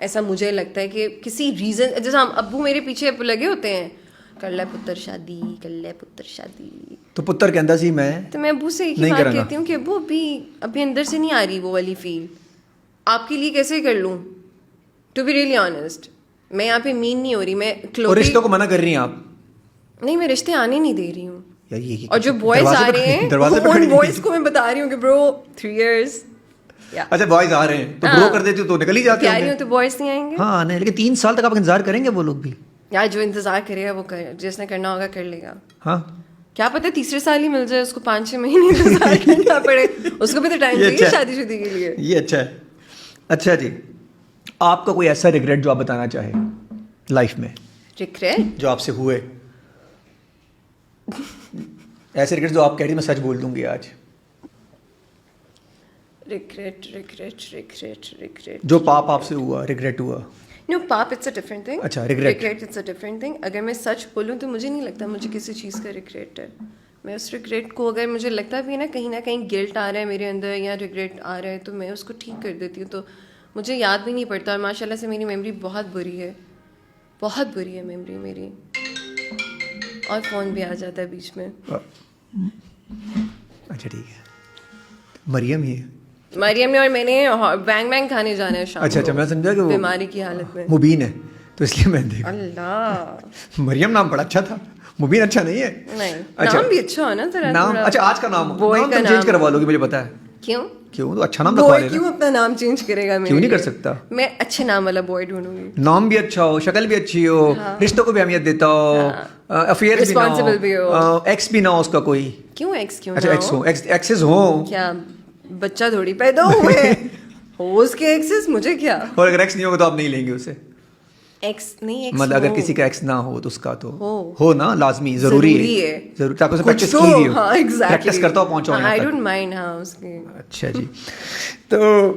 ایسا مجھے لگتا ہے کہ کسی ریزن, جیسا ہم ابو میرے پیچھے لگے ہوتے ہیں, کر لے پتر شادی, کر لے پتر شادی, تو پتر کے اندر سے تو میں ابو سے ایک ہی بات کہتی ہوں کہ ابو ابھی اندر سے نہیں آ رہی وہ والی فیل, آپ کے لیے کیسے کر لوں, ٹو بی ریئلی آنیسٹ. میں یہاں پہ مین نہیں ہو رہی, میں رشتوں کو منع کر رہی ہیں آپ؟ نہیں, میں رشتے آنے نہیں دے رہی ہوں. اور جو بوائز آ رہے ہیں ان بوائز کو میں بتا رہی ہوں کہ برو 3 years. اچھا بوائز آ رہے ہیں تو برو کر دیتی ہو تو نکل ہی جاتے ہیں, تو بوائز نہیں آئیں گے. ہاں نہیں, لیکن 3 سال تک آپ انتظار کریں گے وہ لوگ بھی؟ یار جو انتظار کرے گا وہ جس نے کرنا ہوگا کر لے گا. ہاں کیا پتہ تیسرے سال ہی مل جائے اس کو, 5-6 مہینے انتظار کرنا پڑے, اس کو بھی تو ٹائم چاہیے شادی شدی کے لیے. یہ اچھا ہے. اچھا جی, آپ کا کوئی ایسا ریگریٹ جو آپ بتانا چاہیں لائف میں؟ ریگریٹ جو آپ سے ہوئے, ایسے ریگریٹ جو آپ کہہ رہی میں سچ بول دوں گی آج. ریگریٹ جو پاپ آپ سے ہوا, ریگریٹ ہوا. No pop it's a different thing. اچھا regret it's a different thing. اگر میں سچ بولوں تو مجھے نہیں لگتا مجھے کسی چیز کا ریگریٹ ہے. میں اس ریگریٹ کو, اگر مجھے لگتا بھی ہے نا کہیں گلٹ آ رہا ہے میرے اندر یا ریگریٹ آ رہا ہے, تو میں اس کو ٹھیک کر دیتی ہوں. تو مجھے یاد بھی نہیں پڑتا, اور ماشاء اللہ سے میری میموری بہت بری ہے, بہت بری ہے میموری میری, اور فون بھی آ جاتا ہے بیچ میں. اچھا ٹھیک ہے. مریم نے اور میں نے بینگ کھانے جانا ہے شام کو. اچھا میں سمجھا کہ وہ بیماری کی حالت میں مبین ہے, تو اس لیے میں دیکھا. اللہ, مریم نام بڑا اچھا تھا, مبین اچھا نہیں ہے. نہیں, نام بھی اچھا ہو نا ذرا. نام اچھا, آج کا نام تم چینج کروا لو گی, مجھے پتا ہے. کیوں تو اچھا نام رکھوا لینا. کیوں اپنا نام چینج کرے گا؟ کیوں نہیں کر سکتا؟ میں اچھے نام والا بوائے ڈھونڈوں گی, نام بھی اچھا ہو, شکل بھی اچھی ہو, رشتوں کو بھی اہمیت دیتا ہو, افیئر بھی ہو, ایکس بھی نہ ہو اس کا کوئی. کیوں ایکس کیوں؟ اچھا ایکس ہو, ایکسز ہو. کیا بچہ تھوڑی پیدا ہوئے ہو اس کے ایکسز, مجھے کیا. اور اگر ایکس نہیں ہوگا تو آپ نہیں لیں گے اسے. ایکس نہیں, مطلب اگر کسی کا ایکس نہ ہو تو اس کا تو ہو نا, لازمی ضروری ہے, ضرور, تاکہ اسے پریکٹس کی ہوئی ہو. پریکٹس کرتا ہو پہنچا ہوں. I don't mind. ہاں اس کی. اچھا جی, تو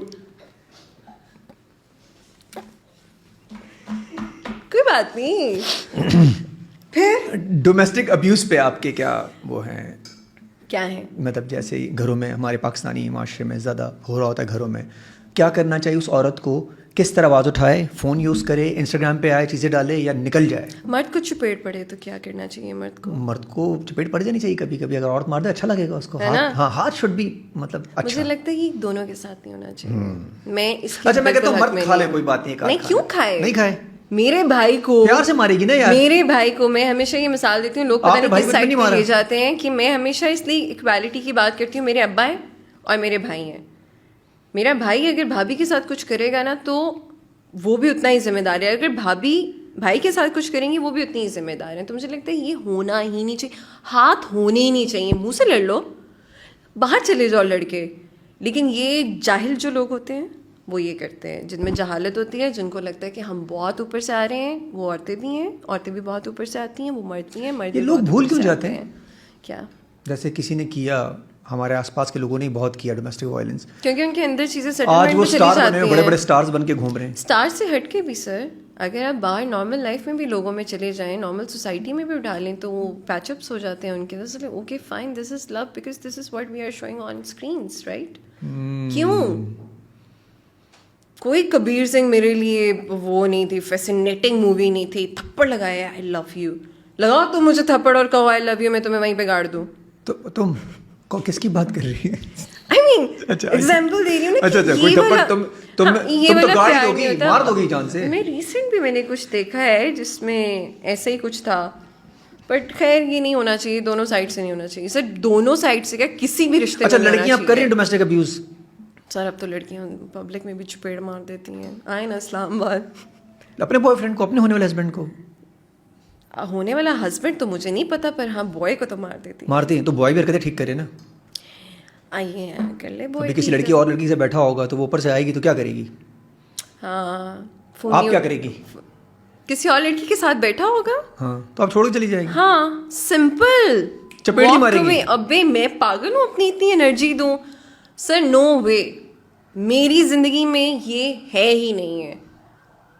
کوئی بات نہیں. پھر ڈومیسٹک ابیوز پہ آپ کے کیا وہ ہیں؟ کیا ہے مطلب جیسے گھروں میں, ہمارے پاکستانی معاشرے میں زیادہ ہو رہا ہوتا ہے گھروں میں, کیا کرنا چاہیے اس عورت کو؟ کس طرح آواز اٹھائے, فون یوز کرے, انسٹاگرام پہ آئے چیزیں ڈالے, یا نکل جائے؟ مرد کو چپیٹ پڑے تو کیا کرنا چاہیے مرد کو چپیٹ پڑ جانی چاہیے کبھی کبھی. اگر عورت مار دے اچھا لگے گا اس کو. ہاں, ہاتھ شوڈ بھی مطلب اچھا. مجھے لگتا ہے کہ دونوں کے ساتھ نہیں ہونا چاہیے. میں اس اچھا میں کہتا ہوں مرد کھا لے, کوئی بات نہیں. کیوں کھائے؟ نہیں کھائے. میرے بھائی کو پیار سے مارے گی نا یار. میرے بھائی کو میں ہمیشہ یہ مثال دیتی ہوں, لوگ پتہ نہیں کس سائڈ پہ لے جاتے ہیں, کہ میں ہمیشہ اس لیے اکویلٹی کی بات کرتی ہوں. میرے ابا ہیں اور میرے بھائی ہیں. میرا بھائی اگر بھابھی کے ساتھ کچھ کرے گا نا تو وہ بھی اتنا ہی ذمہ دار ہے, اگر بھابھی بھائی کے ساتھ کچھ کریں گی وہ بھی اتنی ہی ذمہ دار ہیں. تو مجھے لگتا ہے یہ ہونا ہی نہیں چاہیے, ہاتھ ہونے ہی نہیں چاہیے. منہ سے لڑ لو, باہر چلے جاؤ لڑکے, لیکن یہ جاہل جو لوگ ہوتے ہیں وہ یہ کرتے ہیں, جن میں جہالت ہوتی ہے, جن کو لگتا ہے کہ ہم بہت اوپر سے آ رہے ہیں. وہ عورتیں بھی ہیں, عورتیں بھی بہت اوپر سے آتی ہیں, وہ مرد بھی ہیں, مرد بھی. یہ لوگ بھول کیوں جاتے ہیں؟ کیا جیسے کسی نے کیا, ہمارے آس پاس کے لوگوں نے بہت کیا ڈومیسٹک وائلنس, کیونکہ ان کے اندر چیزیں آج وہ اسٹار بنے, بڑے بڑے اسٹارز بن کے گھوم رہے ہیں. اسٹار سے ہٹ کے بھی سر, اگر آپ باہر نارمل لائف میں بھی لوگوں میں چلے جائیں, نارمل سوسائٹی میں بھی اٹھا لیں, تو وہ پیچ اپس ہو جاتے ہیں ان کے. Okay fine, this is love because this is what we are showing on screens, right? کیوں کوئی کبیر سنگھ میرے لیے وہ نہیں تھی, فیسینیٹنگ مووی نہیں تھی. تھپڑ لگایا آئی لو یو, لگاؤ تم مجھے تھپڑ اور کہو آئی لو یو, میں تمہیں وہیں پہ گاڑ دوں. تو تم کس کی بات کر رہی ہے؟ آئی مین ایگزامپل دے رہی ہوں. اچھا کوئی تھپڑ تم تو گاڑ دو گی, مار دو گی جان سے. میں ریسنٹ بھی میں نے کچھ دیکھا ہے جس میں ایسا ہی کچھ تھا, بٹ خیر یہ نہیں ہونا چاہیے, دونوں سائڈ سے نہیں ہونا چاہیے سر, دونوں سائڈ سے کیا, کسی بھی رشتے. اچھا لڑکیاں اب کر رہی ہیں ڈومیسٹک ابیوز؟ سر اب تو لڑکیاں پبلک میں بھی چپیڑ مار دیتی ہیں. آئے نا اسلام آباد, اپنے بوائے فرینڈ کو, اپنے ہونے والے ہسبینڈ کو. ہونے والا ہسبینڈ تو مجھے نہیں پتا, پر ہاں بوائے کو تو مارتے ہیں. تو بوائے بھی حرکتیں ٹھیک کرے نا. آئیے کر لے بوائے. کسی لڑکی اور لڑکی سے بیٹھا ہوگا تو وہ اوپر سے آئے گی تو کیا کرے گی؟ ہاں آپ کیا کرے گی؟ کسی اور لڑکی کے ساتھ بیٹھا ہوگا, ہاں تو آپ چھوڑ کے چلی جائے گی. ہاں سمپل, چپیڑ نہیں مارے گی. ابے میں پاگل ہوں اپنی اتنی انرجی دوں؟ سر نو وے, میری زندگی میں یہ ہے ہی نہیں ہے.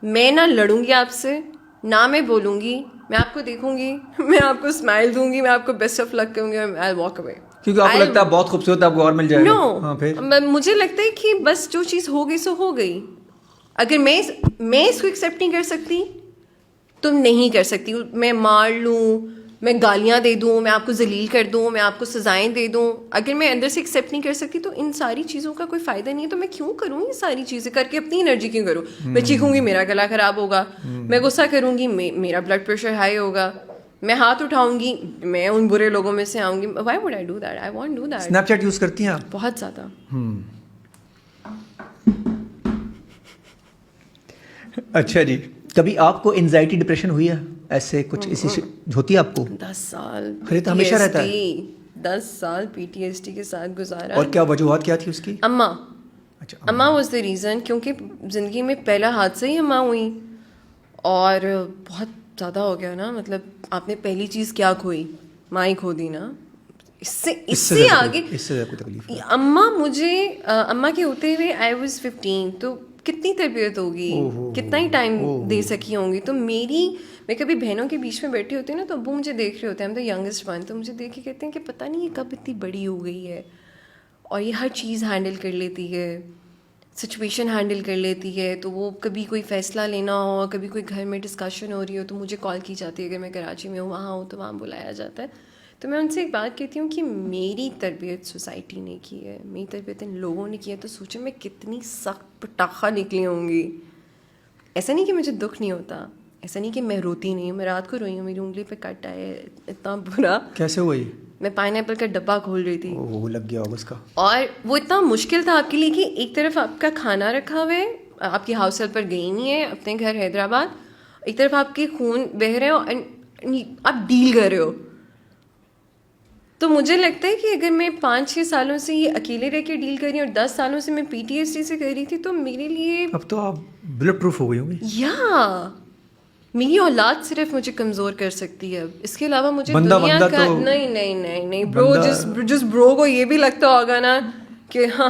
میں نہ لڑوں گی آپ سے, نہ میں بولوں گی. میں آپ کو دیکھوں گی, میں آپ کو اسمائل دوں گی, میں آپ کو بیسٹ آف لک کہوں گی, آئی واک اوے. کیونکہ آپ کو لگتا ہے بہت خوبصورت, آپ کو اور مل جائے گا. نو, مجھے لگتا ہے کہ بس جو چیز ہو گئی سو ہو گئی. اگر میں اس کو ایکسیپٹ نہیں کر سکتی تم نہیں کر سکتی. میں مار لوں, میں گالیاں دے دوں, میں آپ کو ذلیل کر دوں, میں آپ کو سزائیں دے دوں, اگر میں اندر سے ایکسیپٹ نہیں کر سکتی تو ان ساری چیزوں کا کوئی فائدہ نہیں ہے. تو میں کیوں کروں یہ ساری چیزیں کر کے اپنی انرجی کیوں کروں؟ میں چیخوں گی میرا گلا خراب ہوگا, میں غصہ کروں گی میرا بلڈ پریشر ہائی ہوگا, میں ہاتھ اٹھاؤں گی میں ان برے لوگوں میں سے آؤں گی. Y would I do that? I want do that. Snap chat use کرتی ہیں آپ؟ بہت زیادہ. اچھا جی, کبھی آپ کو انزائٹی ڈپریشن ہوئی ہے ایسے کچھ اسی ہوتی ہے آپ کو؟ 10 سال پھر تو ہمیشہ رہتا ہے. 10 سال PTSD کے ساتھ گزارا. اور کیا وجوہات کیا تھی اس کی؟ اماں. اچھا, اماں واز دا ریزن, کیونکہ زندگی میں پہلا حادثہ ہی اماں ہوئی اور بہت زیادہ ہو گیا نا. مطلب آپ نے پہلی چیز کیا کھوئی؟ ماں ہی کھو دی نا. اس سے آگے تکلیف. اماں کے ہوتے ہوئے آئی واز 15, تو کتنی تربیت ہوگی, کتنا ہی ٹائم دے سکی ہوں گی. تو میں کبھی بہنوں کے بیچ میں بیٹھی ہوتی ہوں نا, تو ابو مجھے دیکھ رہے ہوتے ہیں, ہم تو ینگسٹ ون, تو مجھے دیکھ کے کہتے ہیں کہ پتہ نہیں یہ کب اتنی بڑی ہو گئی ہے اور یہ ہر چیز ہینڈل کر لیتی ہے, سچویشن ہینڈل کر لیتی ہے. تو وہ کبھی کوئی فیصلہ لینا ہو, کبھی کوئی گھر میں ڈسکشن ہو رہی ہو تو مجھے کال کی جاتی ہے. اگر میں کراچی میں ہوں, وہاں ہوں, تو وہاں بلایا جاتا ہے. تو میں ان سے ایک بات کہتی ہوں کہ میری تربیت سوسائٹی نے کی ہے, میری تربیت ان لوگوں نے کی ہے. تو سوچیں میں کتنی سخت پٹاخہ نکلی ہوں گی. ایسا نہیں کہ مجھے دکھ نہیں ہوتا, ایسا نہیں کہ میں روتی نہیں ہوں. میں رات کو روئی ہوں, میری انگلی پہ کٹ آئے, اتنا برا. کیسے ہوا یہ؟ میں پائن ایپل کا ڈبہ کھول رہی تھی, وہ لگ گیا ہوگا اس کا. اور وہ اتنا مشکل تھا آپ کے لیے کہ ایک طرف آپ کا کھانا رکھا ہوا ہے, آپ کی ہاؤس ہیلپ پر گئی نہیں ہے اپنے گھر حیدرآباد, ایک طرف آپ کے خون بہہ رہے ہو, آپ ڈیل کر رہے ہو. تو مجھے لگتا ہے کہ اگر میں 5-6 سالوں سے یہ اکیلے رہ کے ڈیل کر رہی ہوں اور 10 سالوں سے میں PTSD سے کر رہی تھی, تو میرے لیے اب تو آپ بلٹ پروف ہو گئی ہوں گی. یا میری اولاد صرف مجھے کمزور کر سکتی ہے, اس کے علاوہ مجھے دنیا کا نہیں برو. جس برو کو یہ بھی لگتا ہوگا نا کہ ہاں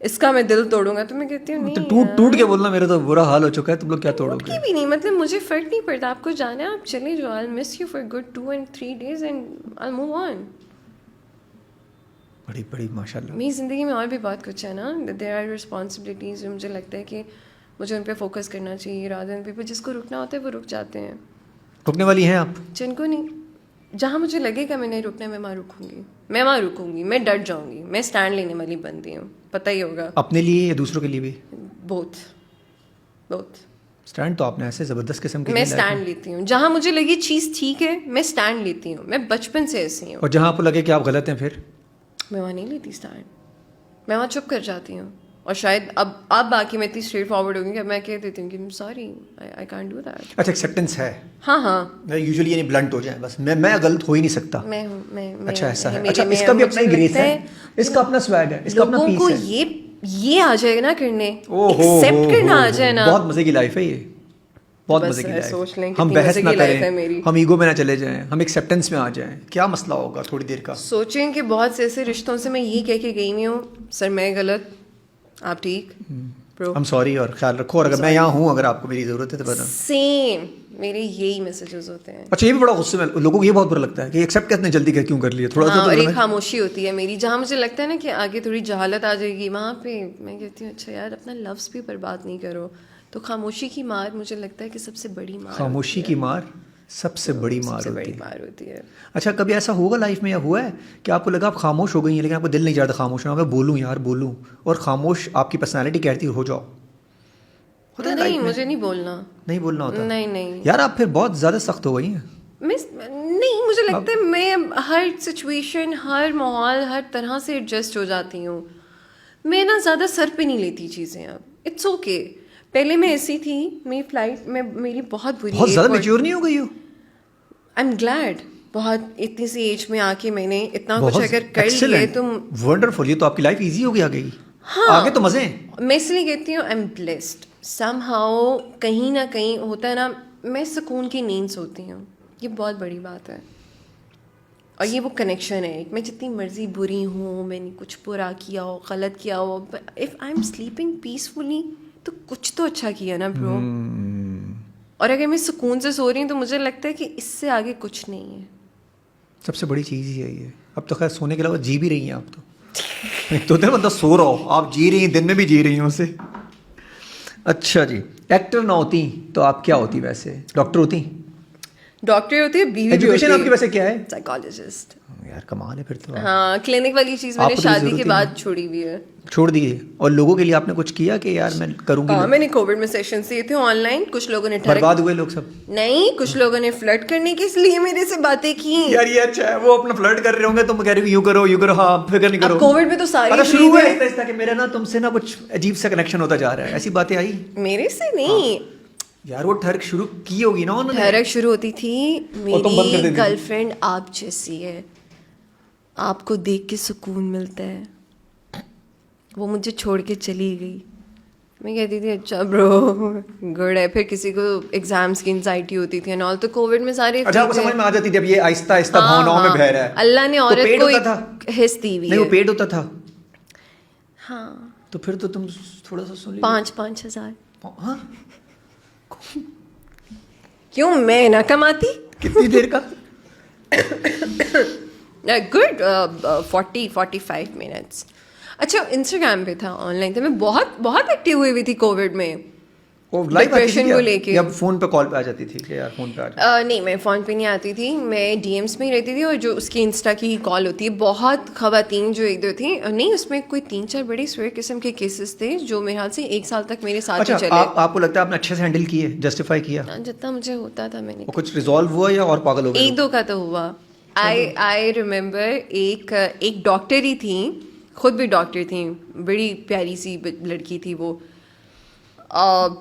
اس کا میں دل توڑوں گا, تو میں کہتی ہوں نہیں, ٹوٹ کے بولنا میرا تو برا حال ہو چکا ہے, تم لوگ کیا توڑو گے؟ بھی نہیں, مطلب مجھے فرق نہیں پڑتا. آپ کو جانا ہے آپ چلے جاؤ, I'll miss you for good 2 and 3 days and I'll move on. بڑی ماشاء اللہ. میری زندگی میں اور بھی بہت کچھ ہے نا. دیر آر رسپانسبلٹیز جو مجھے لگتا ہے کہ مجھے ان پہ فوکس کرنا چاہیے. رادر دین پیپل جس کو رکنا ہوتا ہے وہ رک جاتے ہیں. رکنے والی ہیں آپ؟ جن کو نہیں, جہاں مجھے لگے گا میں نہیں رکنا, میں وہاں رکوں گی, میں ڈٹ جاؤں گی. میں اسٹینڈ لینے والی بندی ہوں, پتہ ہی ہوگا. اپنے لیے یا دوسروں کے لیے بھی؟ بوتھ. اسٹینڈ تو آپ نے ایسے زبردست قسم کی. میں اسٹینڈ لیتی ہوں جہاں مجھے لگی چیز ٹھیک ہے, میں اسٹینڈ لیتی ہوں. میں بچپن سے ایسی ہوں. اور جہاں آپ کو لگے کہ آپ غلط ہیں پھر میں وہاں نہیں لیتی اسٹینڈ, میں وہاں چپ کر جاتی ہوں. اور شاید اب باقی میں اتنی اسٹریٹ فارورڈ ہوگی کہ میں کہہ دیتی ہوں کہ sorry I can't do that. اچھا, ایکسیپٹنس ہے. ہاں یوزلی یعنی بلنٹ ہو جائیں بس, میں غلط ہو ہی نہیں سکتا. میں اچھا ایسا ہے. اچھا, اس کا بھی اپنا گریس ہے, اس کا اپنا سویگ ہے, اس کا اپنا پیس ہے. لوگوں کو یہ آ جائے نا کرنے, ایکسیپٹ کرنا آ جائے نا. بہت مزے کی لائف ہے یہ, بہت مزے کی لائف. ہم بحث نہ کریں, ہم ایگو میں نہ چلے جائیں, ہم ایکسیپٹنس میں آ جائیں. کیا مسئلہ ہوگا تھوڑی دیر کا. سوچیں کہ بہت سے ایسے رشتوں سے میں یہ کہہ کے گئی ہوئی ہوں, سر میں غلط, آپ ٹھیک, ہم سوری, اور خیال رکھو, اور اگر میں یہاں ہوں, اگر آپ کو میری ضرورت ہے تو بتا. سیم میرے یہی میسیجز ہوتے ہیں. اچھا, یہ بھی بڑا غصے میں لوگوں کو یہ بہت برا لگتا ہے کہ ایکسیپٹ کتنے جلدی کر کیوں کر لیے, تھوڑا سا. اور ایک خاموشی ہوتی ہے میری, جہاں مجھے لگتا ہے نا کہ آگے تھوڑی جہالت آ جائے گی, وہاں پہ میں کہتی ہوں اچھا یار اپنا لفظ بھی برباد نہیں کرو. تو خاموشی کی مار مجھے لگتا ہے کہ سب سے بڑی مار, خاموشی کی مار سب سے بڑی مار ہوتی ہے. اچھا, کبھی ایسا ہوگا لائف میں یا ہوا ہے کہ آپ کو لگا آپ خاموش ہو گئی ہیں لیکن آپ کو دل نہیں چاہتا خاموش ہونا, میں بولوں یار بولوں, اور خاموش آپ کی پرسنالٹی کہتی ہو جاؤ؟ نہیں, مجھے نہیں بولنا ہوتا. نہیں یار آپ پھر بہت زیادہ سخت ہو گئی ہیں. نہیں, مجھے لگتا ہے میں ہر سچویشن, ہر ماحول, ہر طرح سے ایڈجسٹ ہو جاتی ہوں. میں نا زیادہ سر پہ نہیں لیتی چیزیں اب. It's okay. پہلے میں ایسی تھی, میری فلائٹ میں میری بہت زیادہ میچور نہیں ہو گئی ہو. آئی ایم گلیڈ, بہت اتنی سی ایج میں آ کے میں نے اتنا کچھ اگر کر لیے تو ونڈرفل. یہ تو آپ کی لائف ایزی ہو گئی آگے. آگے تو مزے ہیں. میں اس لیے کہتی ہوں I am blessed some how. کہیں نہ کہیں ہوتا ہے نا, میں سکون کی نیند سوتی ہوں, یہ بہت بڑی بات ہے. اور یہ وہ کنیکشن ہے, میں جتنی مرضی بری ہوں, میں نے کچھ برا کیا ہو, غلط کیا ہو, if I am sleeping peacefully تو کچھ تو اچھا کیا نا برو. اور اگر میں سکون سے سو رہی ہوں تو مجھے لگتا ہے کہ اس سے آگے کچھ نہیں ہے. سب سے بڑی چیز ہی ہے یہ. اب تو خیر سونے کے علاوہ جی بھی رہی ہیں آپ تو. ایک تو بندہ سو رہا ہو, آپ جی رہی ہیں, دن میں بھی جی رہی ہیں اسے. اچھا جی, ایکٹر نہ ہوتی تو آپ کیا ہوتی ویسے؟ ڈاکٹر ہوتی؟ ڈاکٹر ہوتی ہے, بیوی. ایجوکیشن آپ کی ویسے کیا ہے؟ سائیکالوجسٹ. یار کمال ہے پھر تو. ہاں, کلینک والی چیز میں نے شادی کے بعد چھوڑی ہوئی ہے. چھوڑ دیے. اور لوگوں کے لیے آپ نے کچھ کیا کہ یار میں کروں گی؟ ہاں, میں نے کووڈ میں سیشنز دیے تھے آن لائن. کچھ لوگوں نے برباد ہوئے لوگ سب؟ نہیں, کچھ لوگوں نے فلرٹ کرنے کے لیے میرے سے باتیں کی. یار یہ اچھا ہے, وہ اپنا فلرٹ کر رہے ہوں گے, تم کہہ رہے ہو یوں کرو یوں کرو. ہاں, فکر نہیں کرو. کووڈ میں تو سارے شروع ہوا ہے کہ میرا نا تم سے نا کچھ عجیب سا کنیکشن ہوتا جا رہا ہے, ایسی باتیں آئی؟ میرے سے نہیں یار, وہ ٹھرک شروع کی ہوگی نا انہوں نے. ٹھرک شروع ہوتی تھی. میری گرل فرینڈ آپ جیسی ہے, آپ کو دیکھ کے سکون ملتا ہے. وہ مجھے چھوڑ کے چلی گئی. میں کہتی تھی اچھا برو گڈ ہے. پھر کسی کو ایگزامس کی انزائٹی ہوتی تھی اور تو کووڈ میں سارے سمجھ میں آ جاتی جب یہ آہستہ آہستہ بھاؤناؤں میں بہہ رہا ہے. اللہ نے عورت کو حص دی ہوئی ہے. نہیں, وہ پیڈ ہوتا تھا. ہاں, تو پھر تو تم تھوڑا سا سن 5,000. ہاں, کیوں میں نہ کماتی؟ کتنی دیر کا؟ Good 40-45 minutes. اچھا, انسٹاگرام پہ تھا, آن لائن تھا. میں بہت ایکٹیو ہوئی تھی کووڈ میں, ڈپریشن کو لے کے. اب فون پہ کال پہ آ جاتی تھی کہ یار فون پہ آ جاتی؟ نہیں, میں فون پہ نہیں آتی تھی, میں ڈی ایمس میں ہی رہتی تھی. اور جو اس کی انسٹا کی کال ہوتی ہے, بہت خواتین جو ایک دو تھیں, نہیں اس میں کوئی 3-4 بڑے سویر قسم کے کیسز تھے جو میرے خیال سے 1 سال تک میرے ساتھ ہی چلے. آپ کو لگتا ہے آپ نے اچھے سے ہینڈل کیے, جسٹیفائی کیا جتنا مجھے ہوتا تھا میں نے. کچھ ریزالو ہوا یا اور پاگل ہو گئے؟ 1-2 کا تو ہوا. آئی ریمبر ایک ڈاکٹر ہی تھیں, خود بھی ڈاکٹر تھیں, بڑی پیاری سی لڑکی تھی وہ.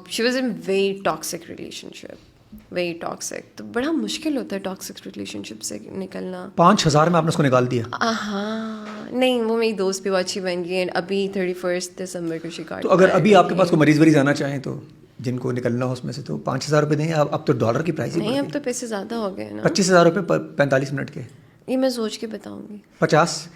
She was in very toxic relation ship, very toxic. تو بڑا مشکل ہوتا ہے ٹاکسک ریلیشن شپ سے نکلنا. 5,000 میں آپ نے اس کو نکال دیا؟ ہاں, نہیں وہ میری دوست بھی بہت اچھی بن گئی. اینڈ ابھی 31 دسمبر کو شکار. تو اگر ابھی آپ کے پاس کوئی مریض وریض آنا چاہیں تو جن کو نکلنا ہو اس میں سے, تو 5,000 روپے دیں. اب تو ڈالر کی پرائز نہیں, اب تو پیسے زیادہ ہو گئے نا. 25,000 روپے 45 منٹ کے. یہ میں سوچ کے بتاؤں گی. 50.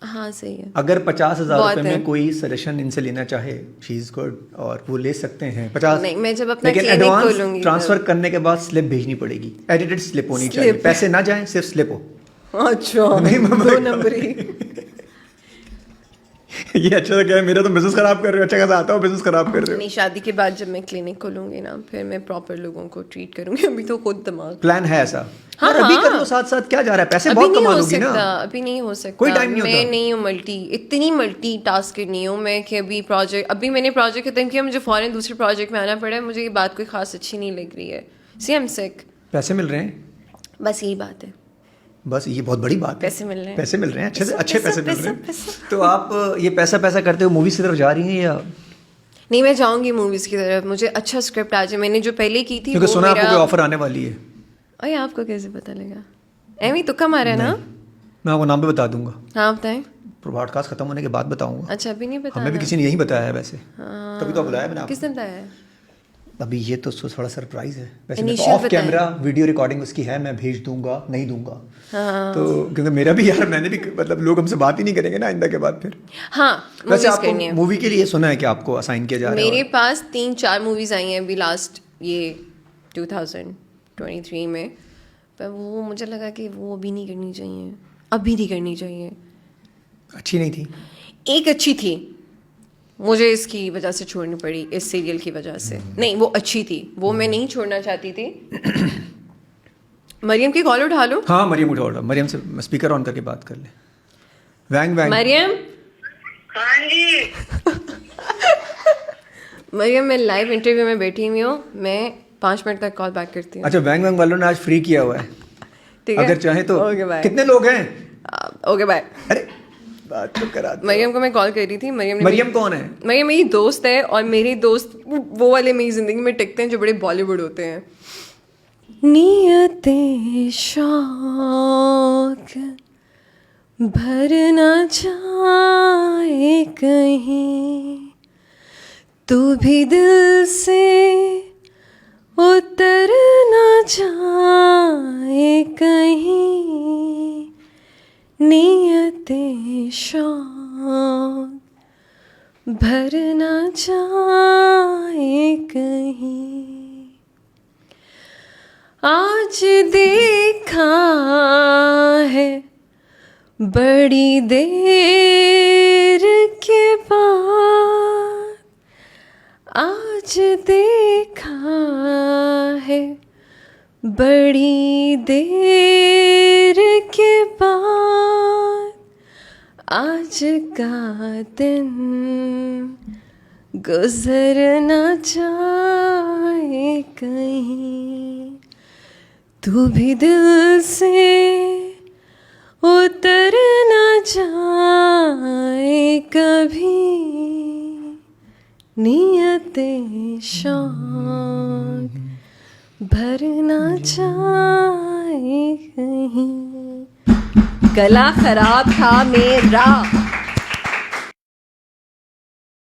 ہاں صحیح ہے. اگر 50,000 روپے میں کوئی سجیشن ان سے لینا چاہے, شی از گڈ, اور وہ لے سکتے ہیں 50. نہیں, میں جب اپنا لیکن ایڈوانس ٹرانسفر کرنے کے بعد سلپ بھیجنی پڑے گی, ایڈیٹڈ سلپ ہونی چاہیے, پیسے نہ جائیں, صرف سلپ ہو. اچھا, 2 نمبر ہی. یہ اچھا کیا ہے, میرا تو بزنس خراب کر رہے ہو. اچھا کیسا آتا ہو بزنس خراب کر رہے ہو. نہیں, شادی کے بعد جب میں کلینک کھولوں گی نا, پھر میں پراپر لوگوں کو ٹریٹ کروں گی. ابھی تو خود دماغ پلان ہے ایسا. ہاں, ابھی کر لو ساتھ ساتھ, کیا جا رہا ہے, پیسے بہت کما لو گی نا. ابھی نہیں ہو سکتا, کوئی ٹائم نہیں ہوتا. میں نہیں ہوں اتنی ملٹی ٹاسک نہیں ہوں میں کہ ابھی میں نے پروجیکٹ ختم کیا, مجھے فوراً دوسرے پروجیکٹ میں آنا پڑا ہے. مجھے یہ بات کوئی خاص اچھی نہیں لگ رہی ہے. سی ایم سک. پیسے مل رہے ہیں, بس یہی بات ہے. بس یہ بہت بڑی بات ہے. پیسے مل رہے ہیں, اچھے پیسے مل رہے ہیں. تو آپ یہ پیسہ کرتے ہو موویز کی طرف جا رہی ہیں یا نہیں؟ میں جاؤں گی موویز کی طرف, مجھے اچھا اسکرپٹ آ جائے. میں نے جو پہلے کی تھی, کیونکہ سنا آپ کو کوئی آفر آنے والی ہے. ارے آپ کو کیسے پتہ لگا؟ ایویں تو کم آ رہا ہے نا. میں آپ کو نام بھی بتا دوں گا. ہاں بتائیں. براڈ کاسٹ ختم ہونے کے بعد بتاؤں گا. اچھا, ابھی نہیں بتایا. ہمیں بھی کسی نے یہی بتایا ہے ویسے, تبھی تو بلایا میں نے. کس نے بتایا ہے؟ ابھی یہ تو تھوڑا سرپرائز ہے. ویسے آف کیمرا ویڈیو ریکارڈنگ اس کی ہے, میں بھیج دوں گا, نہیں دوں گا تو, کیونکہ میرا بھی یار, میں نے بھی مطلب لوگ ہم سے بات ہی نہیں کریں گے نا آئندہ کے بعد پھر. ہاں, ویسے آپ کو مووی کے لیے سنا ہے کہ آپ کو اسائن کیا جا رہا ہے. میرے پاس 3-4 موویز آئی ہیں ابھی لاسٹ یہ 2023 میں, پر وہ مجھے لگا کہ وہ ابھی نہیں کرنی چاہیے. ابھی نہیں کرنی چاہیے. اچھی نہیں تھی. ایک اچھی تھی, مجھے اس کی وجہ سے چھوڑنی پڑی, اس سیریل کی وجہ سے. نہیں, وہ اچھی تھی, وہ میں نہیں چھوڑنا چاہتی تھی. مریم کی کال اٹھا لو. ہاں مریم اٹھا لو, مریم سے اسپیکر آن کر کے بات کر لیں. وینگ وینگ. مریم. ہاں جی. مریم, میں لائیو انٹرویو میں بیٹھی ہوئی ہوں, میں 5 منٹ تک کال بیک کرتی ہوں. اچھا, وینگ وینگ والوں نے آج فری کیا ہوا ہے, ٹھیک ہے, اگر چاہیں تو. کتنے لوگ ہیں؟ Okay bye. ارے بات تو کرا. مریم کو میں کال کر رہی تھی. مریم کون ہے؟ مریم میری دوست ہے, اور میری دوست وہ والے میری زندگی میں ٹکتے ہیں جو بڑے بالی ووڈ ہوتے ہیں. نیتیں شوق بھر نہ جائے کہیں, تو بھی دل سے اتر نہ جائے کہیں. نیتیں شوق بھر نہ جائے کہیں. آج دیکھا ہے بڑی دیر کے بعد, آج دیکھا ہے بڑی دیر کے بعد آج کا دن گزر نہ جائے کہیں تو بھی دل سے اتر نہ جائے کبھی نیت شوق بھر نہ جائے کہیں. گلا خراب تھا میرا.